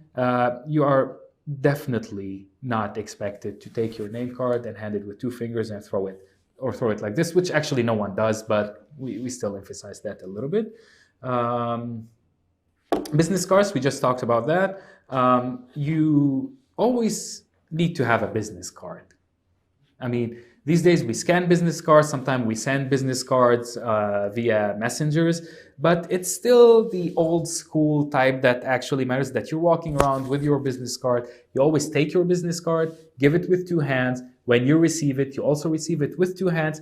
you are definitely not expected to take your name card and hand it with two fingers and throw it. Or throw it like this, which actually no one does, but we still emphasize that a little bit. Business cards, we just talked about that. You always need to have a business card. I mean, these days we scan business cards, sometimes we send business cards via messengers, but it's still the old school type that actually matters, that you're walking around with your business card. You always take your business card, give it with two hands. When you receive it, you also receive it with two hands.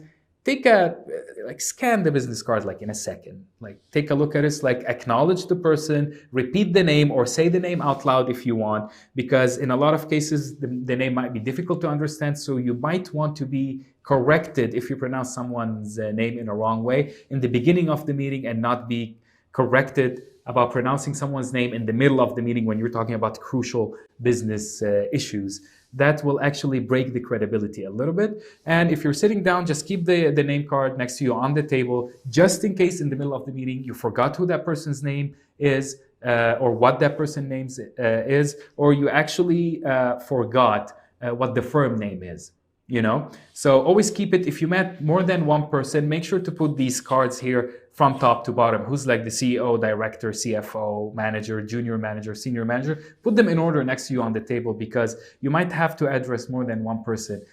Scan the business card like in a second. Like take a look at it, like acknowledge the person, repeat the name or say the name out loud if you want, because in a lot of cases, the name might be difficult to understand. So you might want to be corrected if you pronounce someone's name in a wrong way in the beginning of the meeting and not be corrected about pronouncing someone's name in the middle of the meeting when you're talking about crucial business issues. That will actually break the credibility a little bit. And if you're sitting down, just keep the name card next to you on the table, just in case in the middle of the meeting you forgot who that person's name is, or what that person's name is, or you actually forgot what the firm name is. You know, so always keep it. If you met more than one person, make sure to put these cards here from top to bottom. Who's like the CEO, director, CFO, manager, junior manager, senior manager. Put them in order next to you on the table because you might have to address more than one person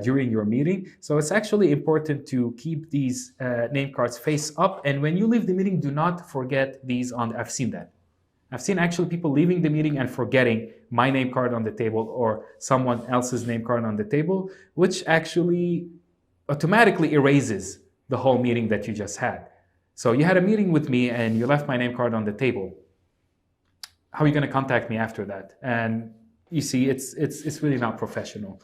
during your meeting. So it's actually important to keep these name cards face up. And when you leave the meeting, do not forget these on. I've seen that. I've seen actually people leaving the meeting and forgetting my name card on the table or someone else's name card on the table, which actually automatically erases the whole meeting that you just had. So you had a meeting with me and you left my name card on the table. How are you going to contact me after that? And you see, it's really not professional.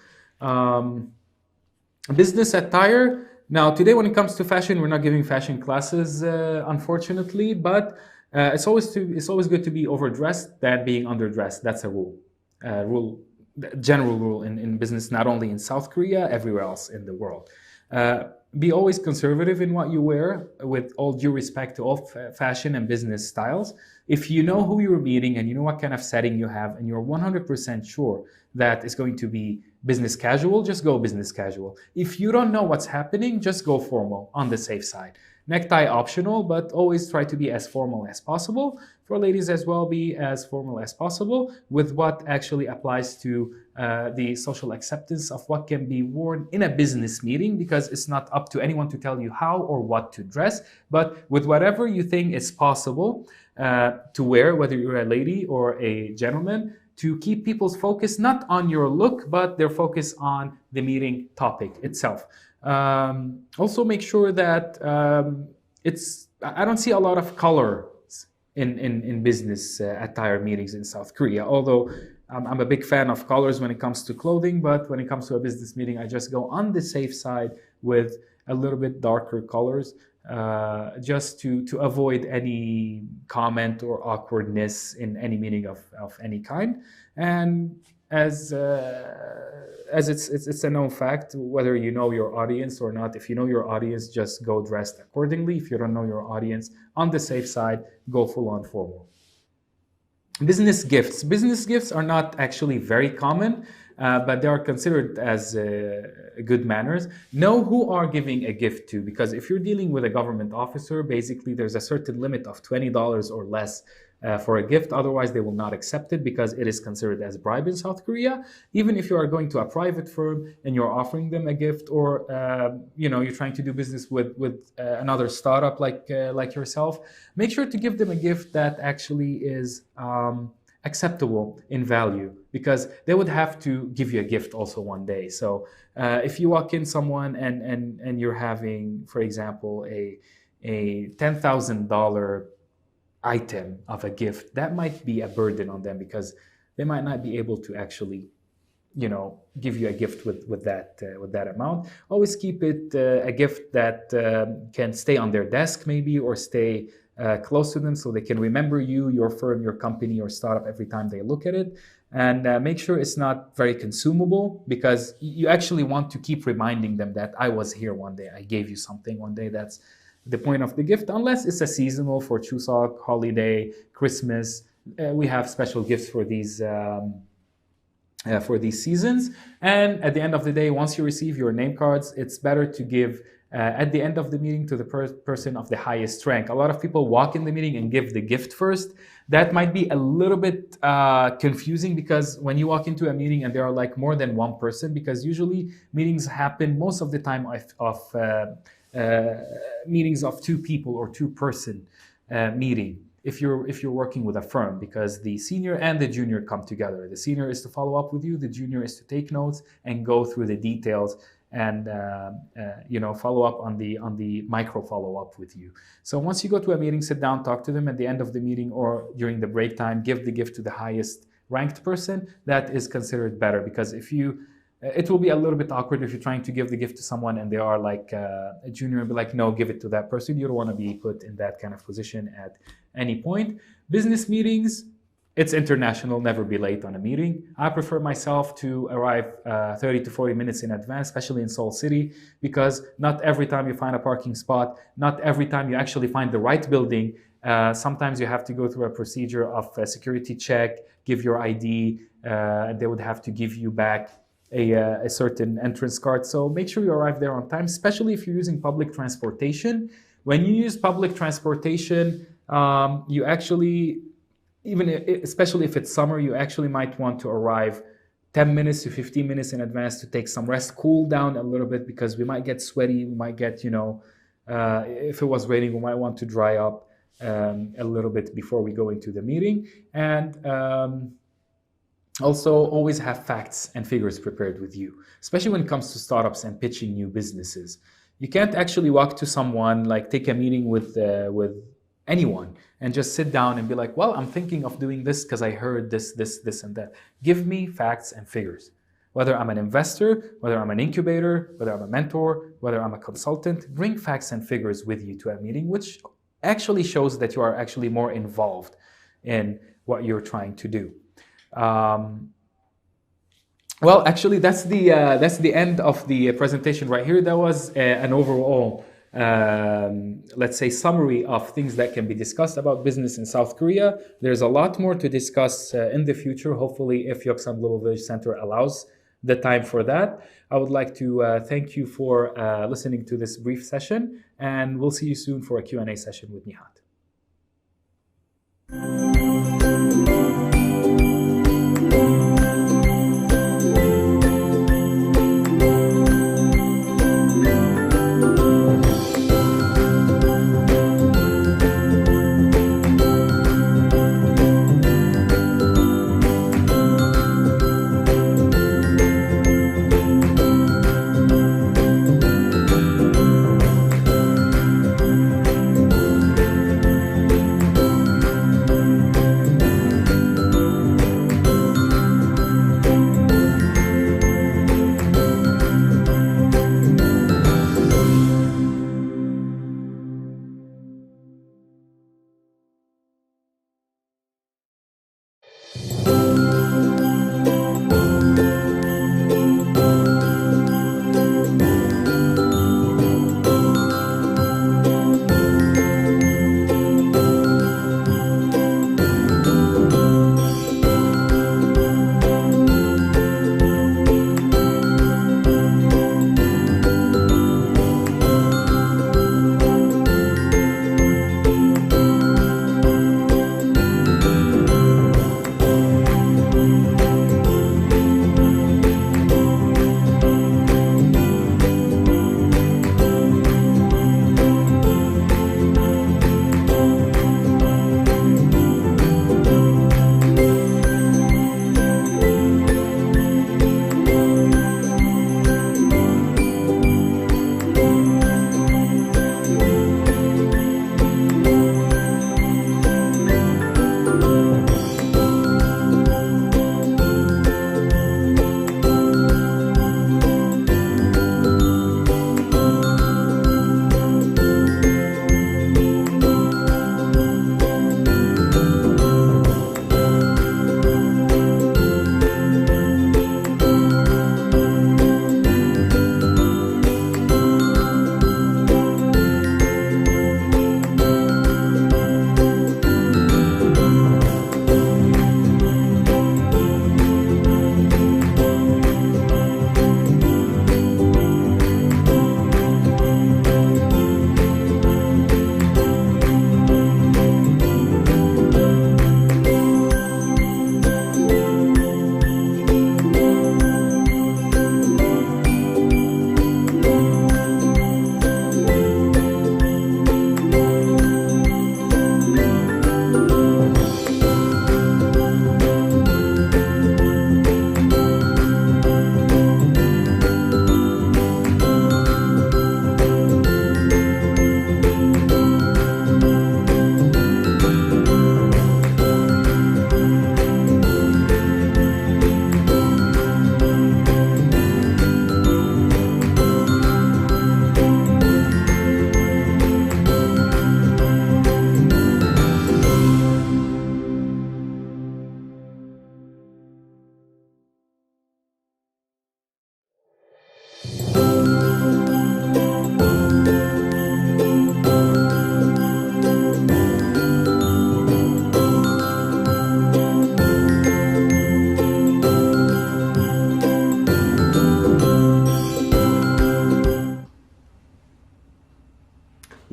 Business attire. Now, today when it comes to fashion, we're not giving fashion classes, unfortunately, but it's always good to be overdressed than being underdressed. That's a general rule in business, not only in South Korea, everywhere else in the world. Be always conservative in what you wear, with all due respect to all fashion and business styles. If you know who you're meeting and you know what kind of setting you have, and you're 100% sure that it's going to be business casual, just go business casual. If you don't know what's happening, just go formal on the safe side. Necktie optional, but always try to be as formal as possible. For ladies as well, be as formal as possible with what actually applies to the social acceptance of what can be worn in a business meeting, because it's not up to anyone to tell you how or what to dress, but with whatever you think is possible to wear, whether you're a lady or a gentleman, to keep people's focus not on your look, but their focus on the meeting topic itself. Also make sure that I don't see a lot of color in business attire meetings in South Korea, although I'm a big fan of colors when it comes to clothing, but when it comes to a business meeting, I just go on the safe side with a little bit darker colors, just to avoid any comment or awkwardness in any meeting of any kind. And as it's a known fact, whether you know your audience or not, if you know your audience, just go dressed accordingly. If you don't know your audience, on the safe side, go full on formal. Business gifts. Business gifts are not actually very common, but they are considered as good manners. Know who are giving a gift to, because if you're dealing with a government officer, basically there's a certain limit of $20 or less for a gift. Otherwise, they will not accept it because it is considered as bribe in South Korea. Even if you are going to a private firm and you're offering them a gift, or you're trying to do business with another startup like yourself, make sure to give them a gift that actually is acceptable in value, because they would have to give you a gift also one day. So if you walk in someone and you're having, for example, a $10,000 item of a gift, that might be a burden on them, because they might not be able to actually give you a gift with that amount. Always keep it a gift that can stay on their desk maybe, or stay close to them, so they can remember you, your firm, your company, your startup every time they look at it. And make sure it's not very consumable, because you actually want to keep reminding them that I was here one day, I gave you something one day. That's the point of the gift, unless it's a seasonal for Chuseok, holiday, Christmas. We have special gifts for these seasons. And at the end of the day, once you receive your name cards, it's better to give at the end of the meeting to the person of the highest rank. A lot of people walk in the meeting and give the gift first. That might be a little bit confusing, because when you walk into a meeting and there are like more than one person, because usually meetings happen most of the time of meetings of two people or two-person meeting. If you're working with a firm, because the senior and the junior come together. The senior is to follow up with you, the junior is to take notes and go through the details and follow up on the micro follow-up with you. So once you go to a meeting, sit down, talk to them at the end of the meeting or during the break time, give the gift to the highest ranked person. That is considered better, because it will be a little bit awkward if you're trying to give the gift to someone and they are like a junior and be like, no, give it to that person. You don't want to be put in that kind of position at any point. Business meetings, it's international, never be late on a meeting. I prefer myself to arrive 30 to 40 minutes in advance, especially in Seoul City, because not every time you find a parking spot, not every time you actually find the right building. Sometimes you have to go through a procedure of a security check, give your ID, and they would have to give you back a certain entrance card. So make sure you arrive there on time, especially if you're using public transportation. When you use public transportation, you actually, especially if it's summer, you actually might want to arrive 10 minutes to 15 minutes in advance to take some rest, cool down a little bit, because we might get sweaty, we might get, if it was raining, we might want to dry up a little bit before we go into the meeting. And also, always have facts and figures prepared with you, especially when it comes to startups and pitching new businesses. You can't actually walk to someone, like take a meeting with anyone and just sit down and be like, well, I'm thinking of doing this because I heard this, and that. Give me facts and figures. Whether I'm an investor, whether I'm an incubator, whether I'm a mentor, whether I'm a consultant, bring facts and figures with you to a meeting, which actually shows that you are actually more involved in what you're trying to do. Well, actually, that's the end of the presentation right here. That was an overall, let's say, summary of things that can be discussed about business in South Korea. There's a lot more to discuss in the future, hopefully, if Yeoksam Global Village Center allows the time for that. I would like to thank you for listening to this brief session, and we'll see you soon for a Q&A session with Nihat.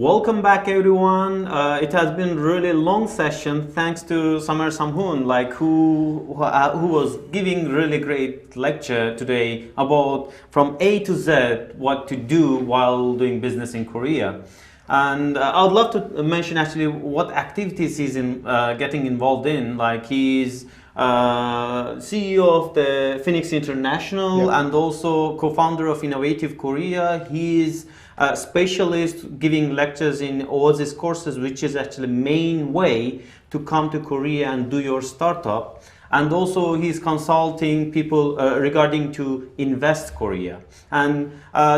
Welcome back, everyone. It has been really long session. Thanks to Samer Samhoon, who was giving really great lecture today about from A to Z what to do while doing business in Korea. And I would love to mention actually what activities he's getting involved in. Like he's CEO of the Phoenix International, and also co-founder of Innovative Korea. He's a specialist giving lectures in Oasis courses, which is actually main way to come to Korea and do your startup. And also he's consulting people regarding to invest Korea. And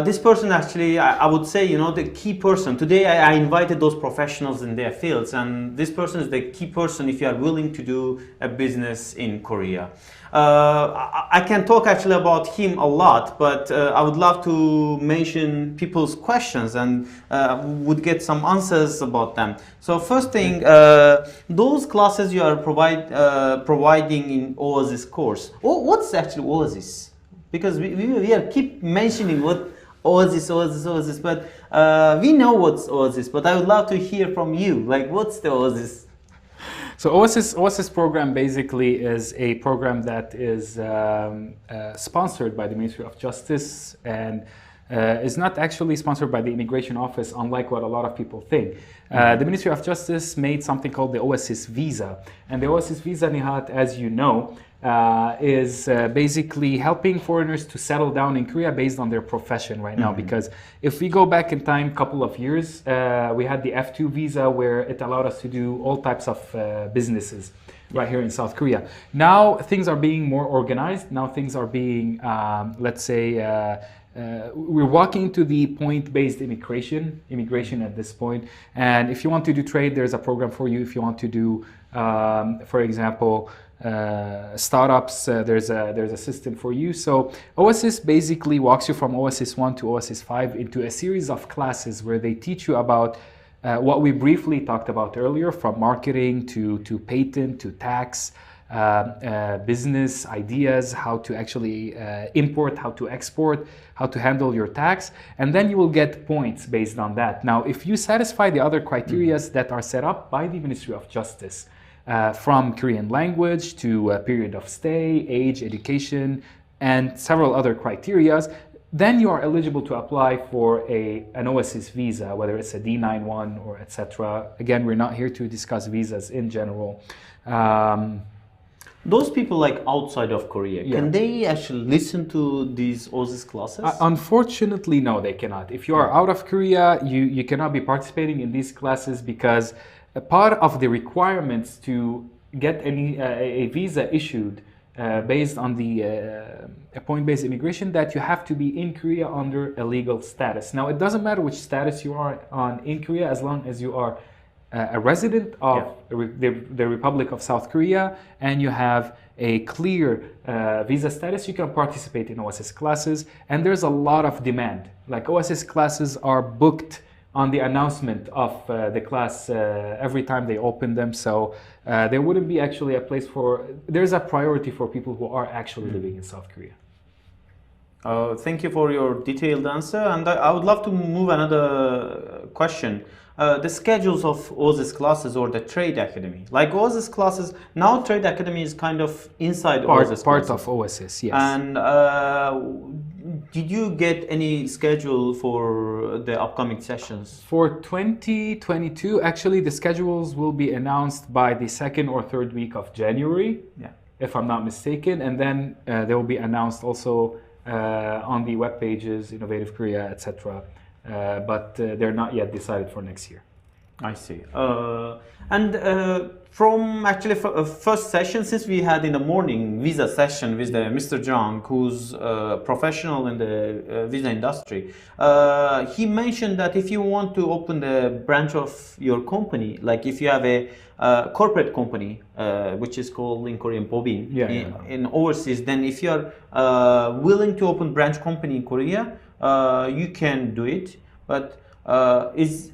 this person actually, I would say, the key person. Today I invited those professionals in their fields, and this person is the key person if you are willing to do a business in Korea. I can talk actually about him a lot, but I would love to mention people's questions and would get some answers about them. So first thing, those classes you are providing in Oasis course. What's actually Oasis? Because we are keep mentioning what Oasis, but we know what's Oasis, but I would love to hear from you. Like, what's the Oasis? So Oasis program basically is a program that is sponsored by the Ministry of Justice and is not actually sponsored by the Immigration Office, unlike what a lot of people think. The Ministry of Justice made something called the Oasis Visa. And the Oasis Visa, Nihat, as you know, is basically helping foreigners to settle down in Korea based on their profession right now. Because if we go back in time, a couple of years, we had the F2 visa where it allowed us to do all types of businesses right here in South Korea. Now things are being more organized. Now things are being, let's say, we're walking to the point-based immigration at this point. And if you want to do trade, there's a program for you. If you want to do, for example, startups, there's a system for you. So Oasis basically walks you from Oasis 1 to Oasis 5 into a series of classes where they teach you about what we briefly talked about earlier, from marketing to patent to tax, business ideas, how to actually import, how to export, how to handle your tax, and then you will get points based on that. Now, if you satisfy the other criteria that are set up by the Ministry of Justice, from Korean language to period of stay, age, education, and several other criteria, then you are eligible to apply for an Oasis visa, whether it's a D91 or etc. Again, we're not here to discuss visas in general. Those people like outside of Korea, can they actually listen to these Oasis classes? Unfortunately, no, they cannot. If you are out of Korea, you cannot be participating in these classes because a part of the requirements to get a visa issued based on the point-based immigration, that you have to be in Korea under a legal status. Now, it doesn't matter which status you are on in Korea, as long as you are a resident of the Republic of South Korea and you have a clear visa status, you can participate in Oasis classes. And there's a lot of demand. Like Oasis classes are booked on the announcement of the class every time they open them. So there wouldn't be actually a place there's a priority for people who are actually living in South Korea. Thank you for your detailed answer. And I would love to move another question. The schedules of Oasis classes or the Trade Academy. Like Oasis classes, now Trade Academy is kind of inside Oasis Part classes. of Oasis, yes. And did you get any schedule for the upcoming sessions? For 2022, actually the schedules will be announced by the second or third week of January, if I'm not mistaken. And then they will be announced also on the web pages, Innovative Korea, etc. But they're not yet decided for next year. I see. From actually first session, since we had in the morning visa session with Mr. Jung, who's a professional in the visa industry, he mentioned that if you want to open the branch of your company, like if you have a corporate company, which is called in Korean Bobin, in overseas, then if you are willing to open branch company in Korea, you can do it. But it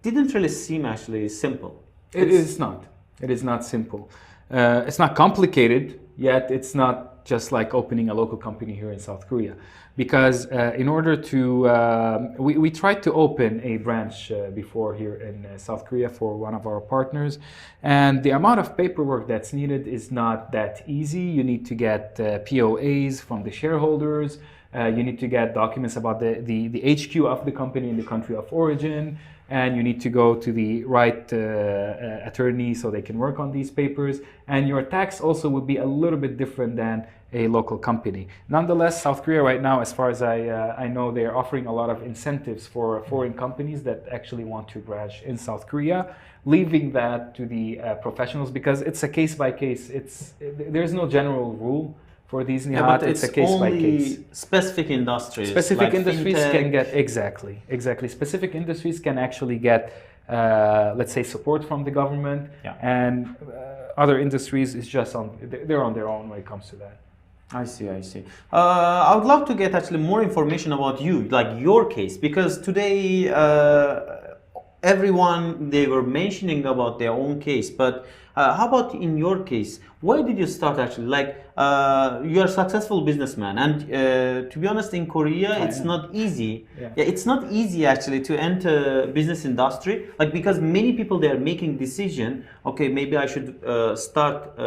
didn't really seem actually simple. It is not. It is not simple. It's not complicated, yet it's not just like opening a local company here in South Korea. Because in order to, we tried to open a branch before here in South Korea for one of our partners. And the amount of paperwork that's needed is not that easy. You need to get POAs from the shareholders. You need to get documents about the HQ of the company in the country of origin. And you need to go to the right attorney so they can work on these papers. And your tax also would be a little bit different than a local company. Nonetheless, South Korea right now, as far as I know, they are offering a lot of incentives for foreign companies that actually want to branch in South Korea, leaving that to the professionals, because it's a case by case. There's no general rule for these nihat. But it's a case by case. Specific industries. Specific like industries fintech. can get exactly. Specific industries can actually get, let's say, support from the government, and other industries is just they're on their own when it comes to that. I see. I would love to get actually more information about you, like your case, because today everyone, they were mentioning about their own case, but how about in your case? Why did you start actually? Like you are a successful businessman, and to be honest, in Korea, it's not easy. Yeah, it's not easy actually to enter business industry, like because many people, they are making decision. Okay, maybe I should start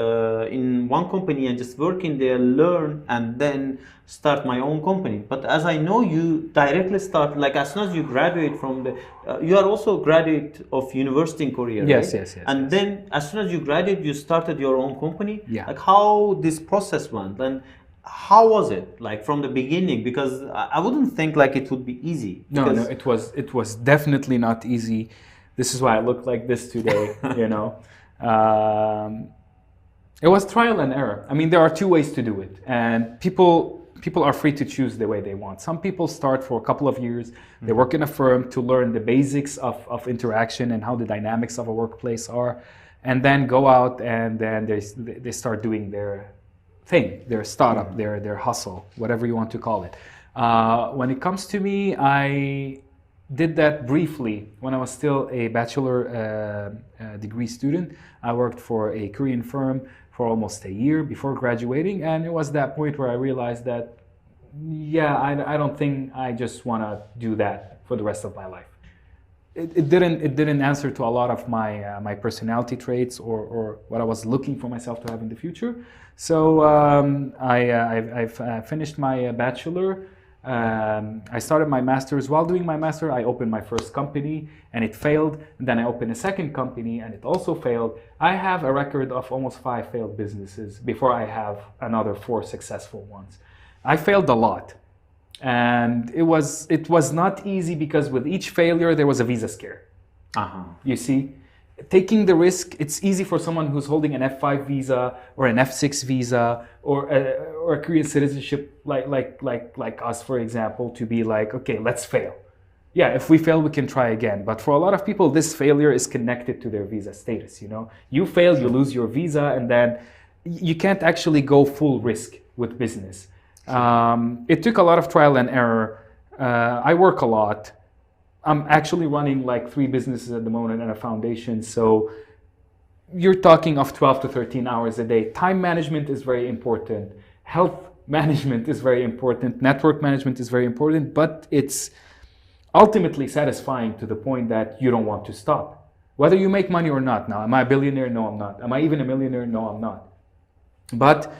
in one company and just work in there, learn, and then start my own company. But as I know, you directly start, like as soon as you graduate from the, you are also a graduate of university in Korea, right? Yes. And then as soon as you graduate, you started your own company. Yeah. Like how this process went, and how was it like from the beginning? Because I wouldn't think like it would be easy. No, it was definitely not easy. This is why I look like this today. You know, it was trial and error. I mean, there are two ways to do it, and people are free to choose the way they want. Some people start for a couple of years. They work in a firm to learn the basics of interaction and how the dynamics of a workplace are, and then go out and then they start doing their thing, their startup, their hustle, whatever you want to call it. When it comes to me, I did that briefly when I was still a bachelor degree student. I worked for a Korean firm for almost a year before graduating, and it was that point where I realized that, I don't think I just want to do that for the rest of my life. It didn't answer to a lot of my personality traits or what I was looking for myself to have in the future. So I've finished my bachelor. I started my master's. While doing my master, I opened my first company and it failed. And then I opened a second company and it also failed. I have a record of almost 5 failed businesses before I have another 4 successful ones. I failed a lot. And it was not easy because with each failure, there was a visa scare. You see? Taking the risk, it's easy for someone who's holding an F5 visa or an F6 visa or a Korean citizenship like us, for example, to be like, okay, let's fail. Yeah, if we fail, we can try again. But for a lot of people, this failure is connected to their visa status, you know? You fail, you lose your visa, and then you can't actually go full risk with business. It took a lot of trial and error. I work a lot. I'm actually running like 3 businesses at the moment and a foundation. So you're talking of 12 to 13 hours a day. Time management is very important. Health management is very important. Network management is very important, but it's ultimately satisfying to the point that you don't want to stop. Whether you make money or not. Now, am I a billionaire? No, I'm not. Am I even a millionaire? No, I'm not. But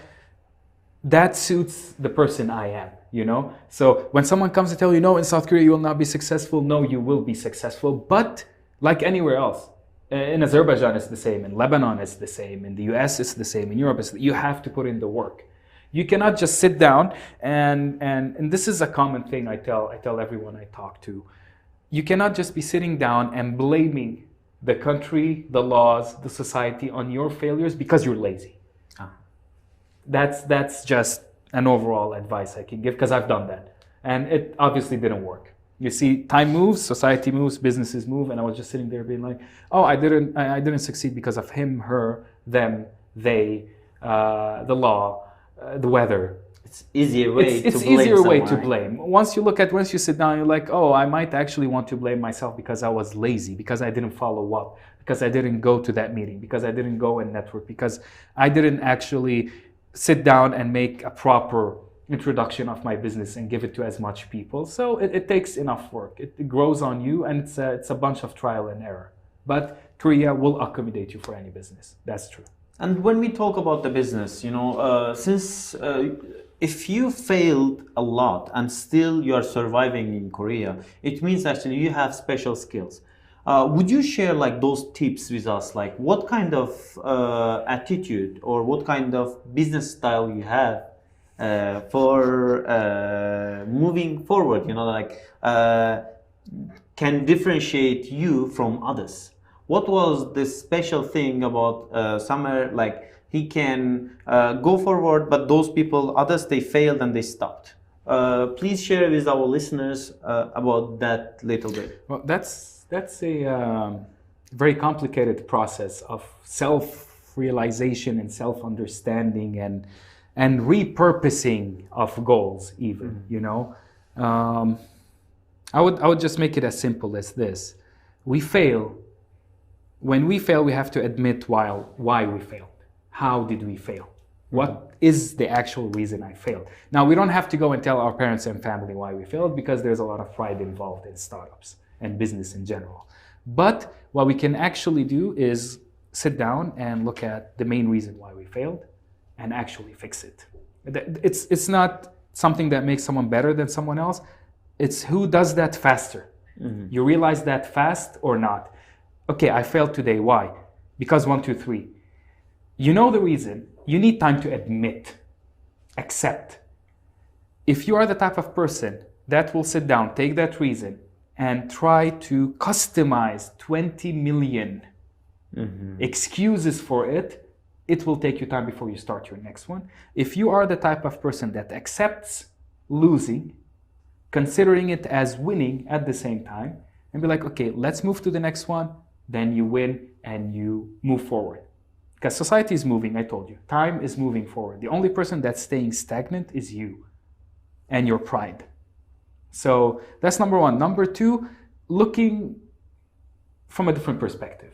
that suits the person I am, you know? So when someone comes to tell you, no, in South Korea you will not be successful, no, you will be successful, but like anywhere else. In Azerbaijan it's the same, in Lebanon it's the same, in the US it's the same, in Europe you have to put in the work. You cannot just sit down and this is a common thing I tell everyone I talk to. You cannot just be sitting down and blaming the country, the laws, the society on your failures because you're lazy. That's just an overall advice I can give because I've done that. And it obviously didn't work. You see, time moves, society moves, businesses move, and I was just sitting there being like, oh, I didn't succeed because of him, her, them, they, the law, the weather. It's easier way it's to blame easier way to someone, blame. Once you sit down, you're like, oh, I might actually want to blame myself because I was lazy, because I didn't follow up, because I didn't go to that meeting, because I didn't go and network, because I didn't actually sit down and make a proper introduction of my business and give it to as much people. So it takes enough work. It grows on you, and it's a bunch of trial and error. But Korea will accommodate you for any business. That's true. And when we talk about the business, since if you failed a lot and still you are surviving in Korea, it means actually you have special skills. Would you share like those tips with us? Like what kind of attitude or what kind of business style you have for moving forward? Can differentiate you from others. What was the special thing about Summer? Like he can go forward, but those people, others, they failed and they stopped. Please share with our listeners about that little bit. Well, that's a very complicated process of self-realization and self-understanding and repurposing of goals. Even I would just make it as simple as this: we fail. When we fail, we have to admit why we failed. How did we fail? What is the actual reason I failed? Now, we don't have to go and tell our parents and family why we failed, because there's a lot of pride involved in startups and business in general. But what we can actually do is sit down and look at the main reason why we failed and actually fix it. It's not something that makes someone better than someone else. It's who does that faster. You realize that fast or not. Okay, I failed today. Why? Because 1, 2, 3. You know the reason. You need time to admit, accept. If you are the type of person that will sit down, take that reason, and try to customize 20 million excuses for it, it will take you time before you start your next one. If you are the type of person that accepts losing, considering it as winning at the same time, and be like, okay, let's move to the next one, then you win and you move forward. Because society is moving, I told you. Time is moving forward. The only person that's staying stagnant is you and your pride. So that's number one. Number two, looking from a different perspective.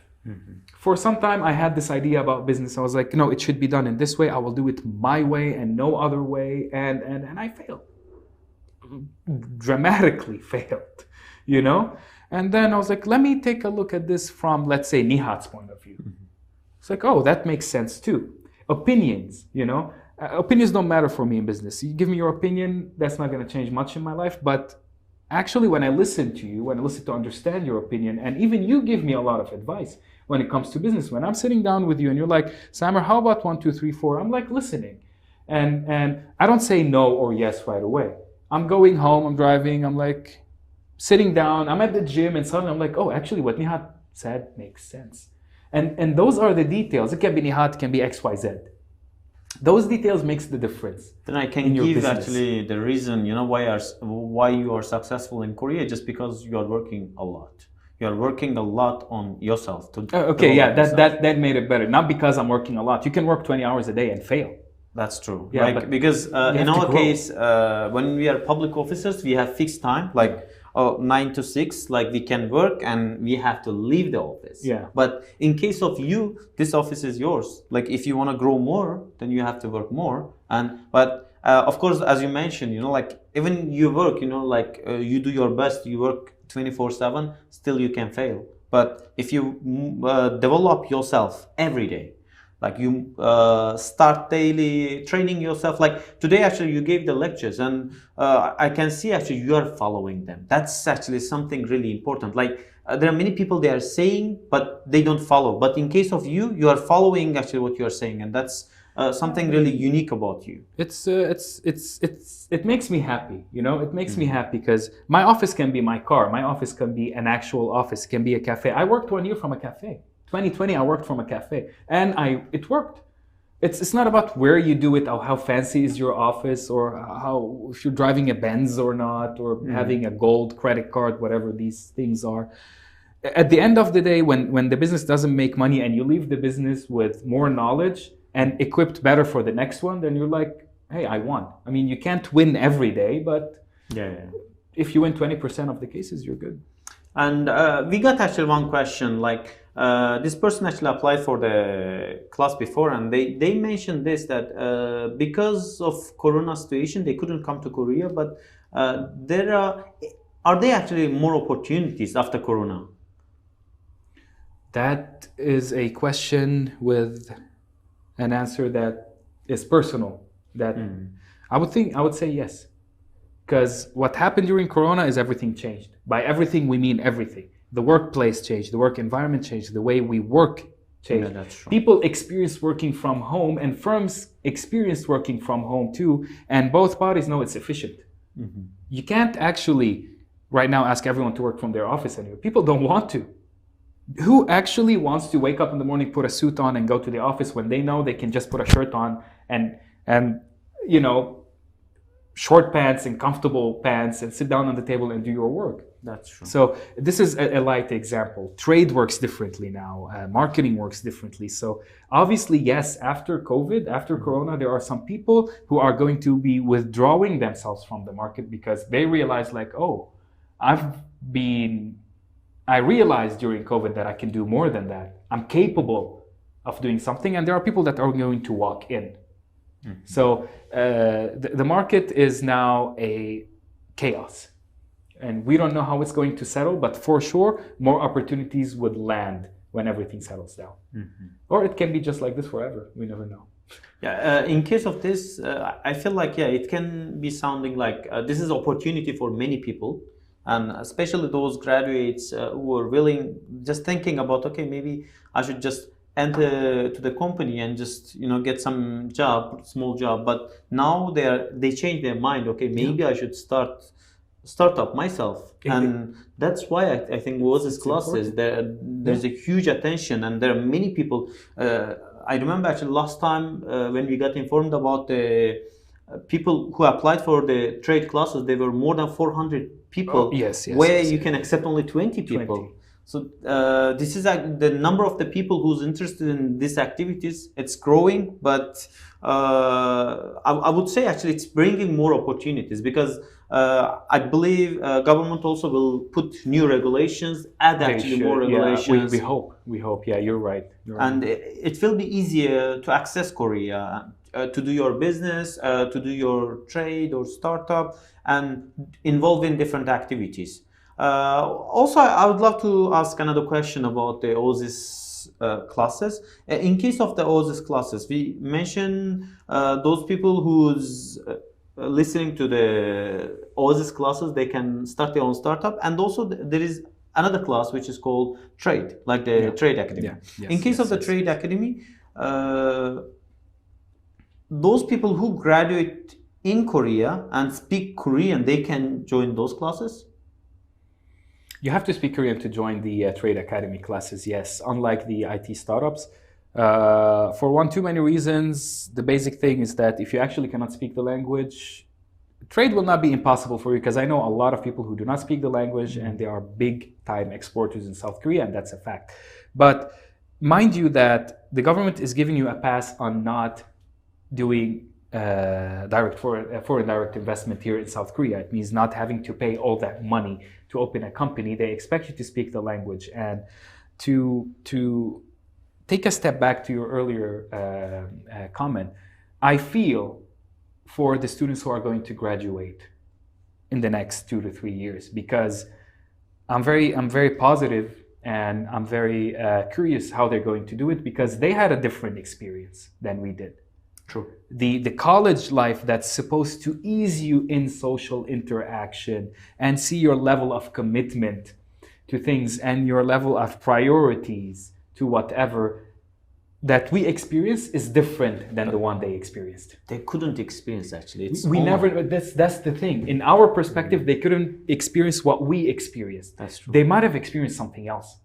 For some time, I had this idea about business. I was like, no, it should be done in this way. I will do it my way and no other way. And I failed. Dramatically failed, And then I was like, let me take a look at this from, let's say, Nihat's point of view. It's like, oh, that makes sense too. Opinions, opinions don't matter for me in business. You give me your opinion, that's not going to change much in my life. But actually, when I listen to you, when I listen to understand your opinion, and even you give me a lot of advice when it comes to business, when I'm sitting down with you and you're like, Samer, how about 1, 2, 3, 4? I'm like listening. And I don't say no or yes right away. I'm going home, I'm driving, I'm like sitting down, I'm at the gym, and suddenly I'm like, oh, actually what Nihat said makes sense. And those are the details. It can be Nihat, it can be XYZ. Those details makes the difference. Then I can give actually the reason, why you are successful in Korea, just because you are working a lot. You are working a lot on yourself. That made it better. Not because I'm working a lot. You can work 20 hours a day and fail. That's true. Yeah, because in our case, when we are public officers, we have fixed time, like 9 to 6, like we can work and we have to leave the office. Yeah. But in case of you, this office is yours. Like if you want to grow more, then you have to work more. But of course, as you mentioned, like even you work, you do your best, you work 24/7, still you can fail. But if you develop yourself every day, like you start daily training yourself. Like today, actually, you gave the lectures, and I can see actually you are following them. That's actually something really important. Like there are many people they are saying, but they don't follow. But in case of you, you are following actually what you are saying, and that's something really unique about you. It makes me happy. It makes me happy because my office can be my car. My office can be an actual office. Can be a cafe. I worked 1 year from a cafe. 2020, I worked from a cafe, and it worked. It's not about where you do it, or how fancy is your office, or how if you're driving a Benz or not, or having a gold credit card, whatever these things are. At the end of the day, when the business doesn't make money and you leave the business with more knowledge and equipped better for the next one, then you're like, hey, I won. I mean, you can't win every day, but if you win 20% of the cases, you're good. And we got actually one question, like this person actually applied for the class before, and they mentioned this that because of Corona situation, they couldn't come to Korea, but there are there actually more opportunities after Corona? That is a question with an answer that is personal. That I would say yes. Because what happened during Corona is everything changed. By everything, we mean everything. The workplace changed, the work environment changed, the way we work changed. Yeah, that's true. People experienced working from home, and firms experienced working from home too, and both parties know it's efficient. You can't actually right now ask everyone to work from their office anymore. People don't want to. Who actually wants to wake up in the morning, put a suit on, and go to the office when they know they can just put a shirt on and you know, short pants and comfortable pants and sit down on the table and do your work? That's true. So this is a light example. Trade works differently now. Marketing works differently. So obviously, yes, after COVID, after Corona, there are some people who are going to be withdrawing themselves from the market because they realize like, oh, I realized during COVID that I can do more than that. I'm capable of doing something, and there are people that are going to walk in. So the market is now a chaos, and we don't know how it's going to settle, but for sure, more opportunities would land when everything settles down. Or it can be just like this forever. We never know. Yeah, in case of this, I feel like, yeah, it can be sounding like this is opportunity for many people, and especially those graduates who are willing, just thinking about, okay, maybe I should just enter to the company and just, you know, get some job, small job. But now they change their mind. Okay, maybe I should start up myself. And that's why I think these classes, there's a huge attention, and there are many people. I remember actually last time when we got informed about the people who applied for the trade classes, there were more than 400 people. Where you can accept only 20 people. 20. So this is the number of the people who's interested in these activities. It's growing, but I would say actually it's bringing more opportunities, because I believe government also will put new regulations, add more regulations. Yeah, we hope. Yeah, you're right. And it will be easier to access Korea, to do your business, to do your trade or startup, and involve in different activities. Also, I would love to ask another question about the OSIS classes. In case of the OSIS classes, we mentioned those people who's listening to the OSIS classes, they can start their own startup, and also there is another class which is called trade, like the Trade Academy. In case of the Trade Academy, those people who graduate in Korea and speak Korean, they can join those classes? You have to speak Korean to join the Trade Academy classes, yes, unlike the IT startups. For too many reasons. The basic thing is that if you actually cannot speak the language, trade will not be impossible for you, because I know a lot of people who do not speak the language and they are big-time exporters in South Korea, and that's a fact. But mind you that the government is giving you a pass on not doing foreign direct investment here in South Korea. It means not having to pay all that money to open a company. They expect you to speak the language. And to take a step back to your earlier comment, I feel for the students who are going to graduate in the next 2 to 3 years, because I'm very positive, and I'm very curious how they're going to do it, because they had a different experience than we did. True. The college life that's supposed to ease you in social interaction and see your level of commitment to things and your level of priorities to whatever that we experience is different than the one they experienced. They couldn't experience, actually. That's the thing. In our perspective, they couldn't experience what we experienced. That's true. They might have experienced something else.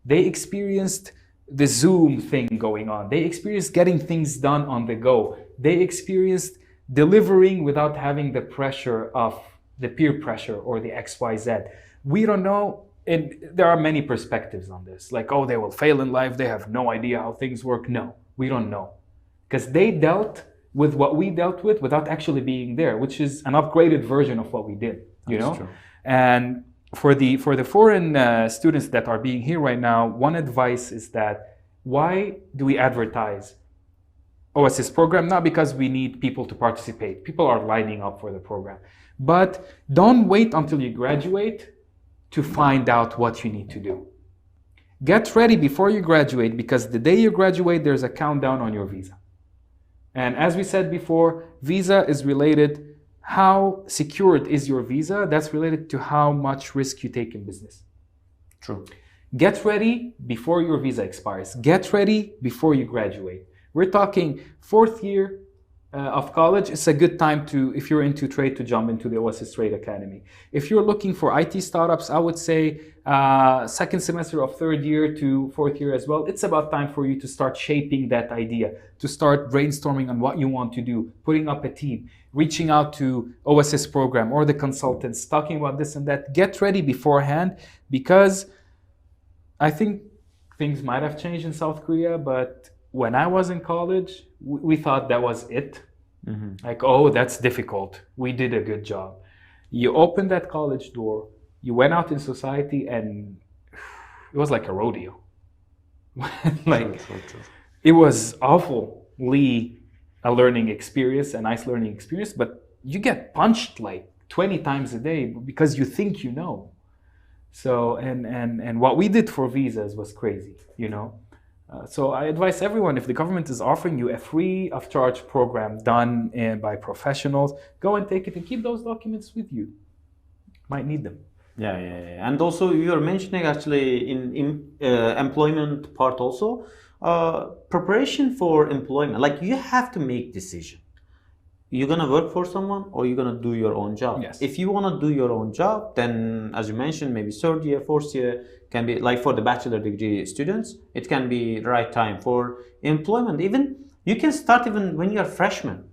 They experienced the Zoom thing going on. They experienced getting things done on the go. They experienced delivering without having the pressure of the peer pressure or the XYZ. We don't know. And there are many perspectives on this. Like, oh, they will fail in life. They have no idea how things work. No, we don't know. Because they dealt with what we dealt with without actually being there, which is an upgraded version of what we did, you know? True. And for the foreign students that are being here right now, one advice is that why do we advertise OSS program? Not because we need people to participate. People are lining up for the program. But don't wait until you graduate to find out what you need to do. Get ready before you graduate, because the day you graduate, there's a countdown on your visa. And as we said before, visa is related, how secured is your visa? That's related to how much risk you take in business. True. Get ready before your visa expires. Get ready before you graduate. We're talking 4th year of college. It's a good time to, if you're into trade, to jump into the OSS Trade Academy. If you're looking for IT startups, I would say 2nd semester of 3rd year to 4th year as well. It's about time for you to start shaping that idea, to start brainstorming on what you want to do, putting up a team, reaching out to OSS program or the consultants, talking about this and that. Get ready beforehand, because I think things might have changed in South Korea, but when I was in college, we thought that was it. Mm-hmm. Like, oh, that's difficult. We did a good job. You opened that college door, you went out in society, and it was like a rodeo. Like, it was awfully a learning experience, a nice learning experience, but you get punched like 20 times a day because you think you know. So, and what we did for visas was crazy, you know. So I advise everyone, if the government is offering you a free of charge program done by professionals, go and take it and keep those documents with you. Might need them. Yeah. And also you're mentioning actually in employment part also, preparation for employment. Like, you have to make decision. You're gonna work for someone or you're gonna do your own job. Yes. If you wanna do your own job, then as you mentioned, maybe 3rd year, 4th year can be, like for the bachelor degree students, it can be the right time. For employment, even you can start even when you're a freshman.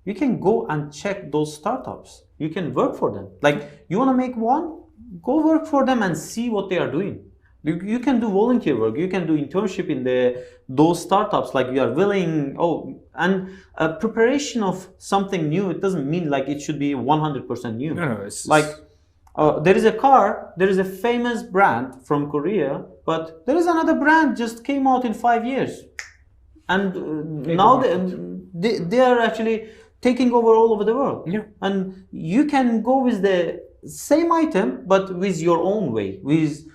You can go and check those startups. You can work for them. Like, you wanna make one, go work for them and see what they are doing. You can do volunteer work. You can do internship in those startups. Like, you are willing. And preparation of something new. It doesn't mean like it should be 100% new. No, it's like there is a car. There is a famous brand from Korea, but there is another brand just came out in 5 years, and now they are actually taking over all over the world. Yeah. And you can go with the same item, but with your own way, with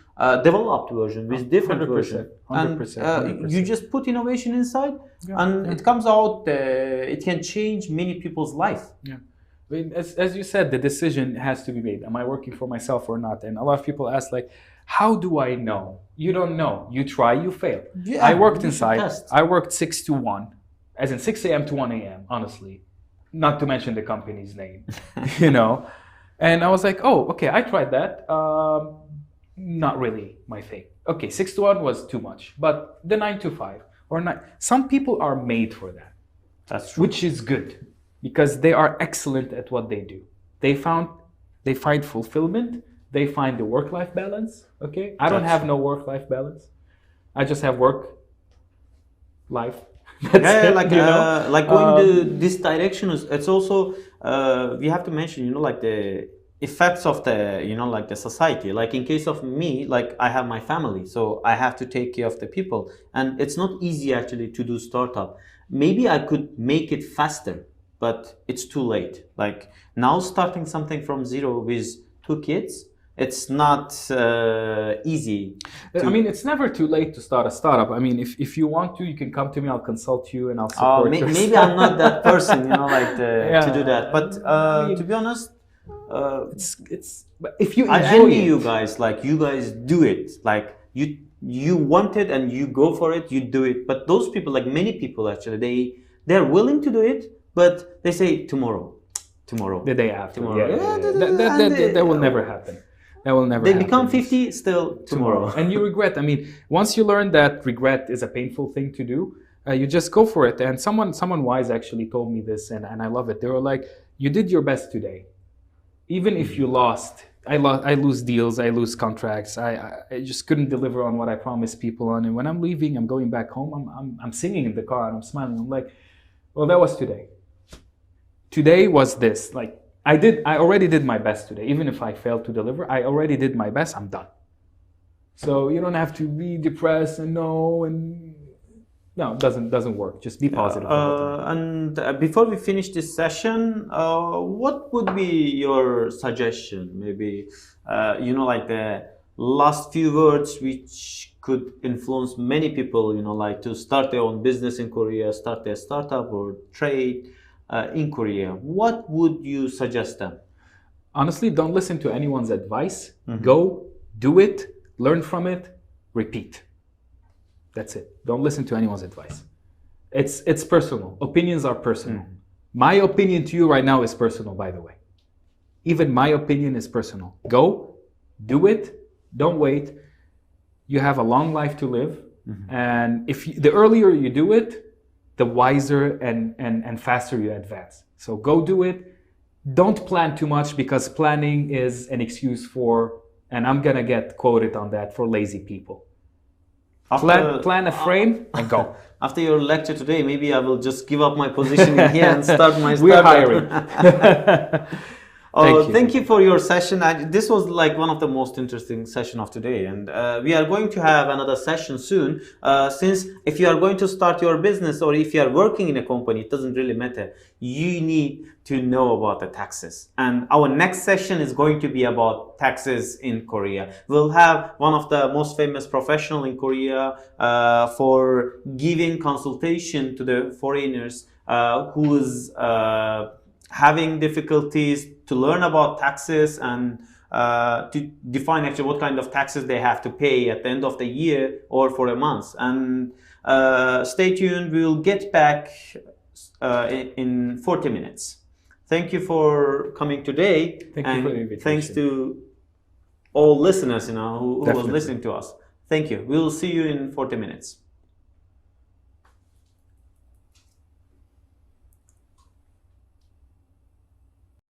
developed version, with different 100%, version. 100%, And 100%. you just put innovation inside, Yeah. it comes out, it can change many people's life. Yeah. I mean, as you said, the decision has to be made. Am I working for myself or not? And a lot of people ask, like, how do I know? You don't know. You try, you fail. Yeah, I worked you should inside. test. I worked 6 to 1, as in 6 a.m. to 1 a.m., honestly. Not to mention the company's name, you know. And I was like, oh, okay, I tried that. Not really my thing. Okay, 6 to 1 was too much. But the 9 to 5 or 9, some people are made for that. That's true. Which is good, because they are excellent at what they do. They find fulfillment. They find the work-life balance. Okay, I don't have no work-life balance. I just have work-life. Yeah, like like going to this direction it's also we have to mention, you know, like the effects of the, you know, like the society. Like in case of me, like I have my family, so I have to take care of the people, and it's not easy actually to do startup. Maybe I could make it faster, but it's too late. Like now starting something from zero with 2 kids, it's not easy. I mean, it's never too late to start a startup. I mean, if you want to, you can come to me. I'll consult you and I'll support you. Maybe I'm not that person, you know, like to do that. But to be honest, but if you I enjoy envy it, you guys. Like you guys do it. Like you want it and you go for it. You do it. But those people, like many people, actually, they're willing to do it, but they say tomorrow. the day after. Tomorrow. Yeah. That will never happen. That will never They happen. become 50 still tomorrow. And you regret. I mean, once you learn that regret is a painful thing to do, you just go for it. And someone wise actually told me this, and I love it. They were like, you did your best today. Even if you lost, I lose deals, I lose contracts. I just couldn't deliver on what I promised people on. And when I'm leaving, I'm going back home, I'm singing in the car and I'm smiling. I'm like, well, that was today. Today was this. Like, I already did my best today. Even if I failed to deliver, I already did my best. I'm done. So you don't have to be depressed and no, it doesn't work. Just be positive. And before we finish this session, what would be your suggestion? Maybe like the last few words which could influence many people, like to start their own business in Korea, start their startup or trade in Korea. What would you suggest them? Honestly, don't listen to anyone's advice. Go, do it, learn from it, repeat. That's it. Don't listen to anyone's advice. It's personal. Opinions are personal. My opinion to you right now is personal, by the way. Even my opinion is personal. Go, do it, don't wait. You have a long life to live. And the earlier you do it, the wiser and faster you advance. So go do it. Don't plan too much, because planning is an excuse for, and I'm gonna get quoted on that, for lazy people. Plan a frame and go. After your lecture today, maybe I will just give up my position in here and start my startup. We're hiring. Thank you for your session. This was like one of the most interesting session of today, and we are going to have another session soon. Since if you are going to start your business or if you are working in a company, it doesn't really matter. You need to know about the taxes. And our next session is going to be about taxes in Korea. We'll have one of the most famous professional in Korea for giving consultation to the foreigners who is having difficulties to learn about taxes and to define actually what kind of taxes they have to pay at the end of the year or for a month. And stay tuned, we'll get back in 40 minutes. Thank you for coming today. Thank you for the invitation. Thanks to all listeners who was listening to us. Thank you. We will see you in 40 minutes.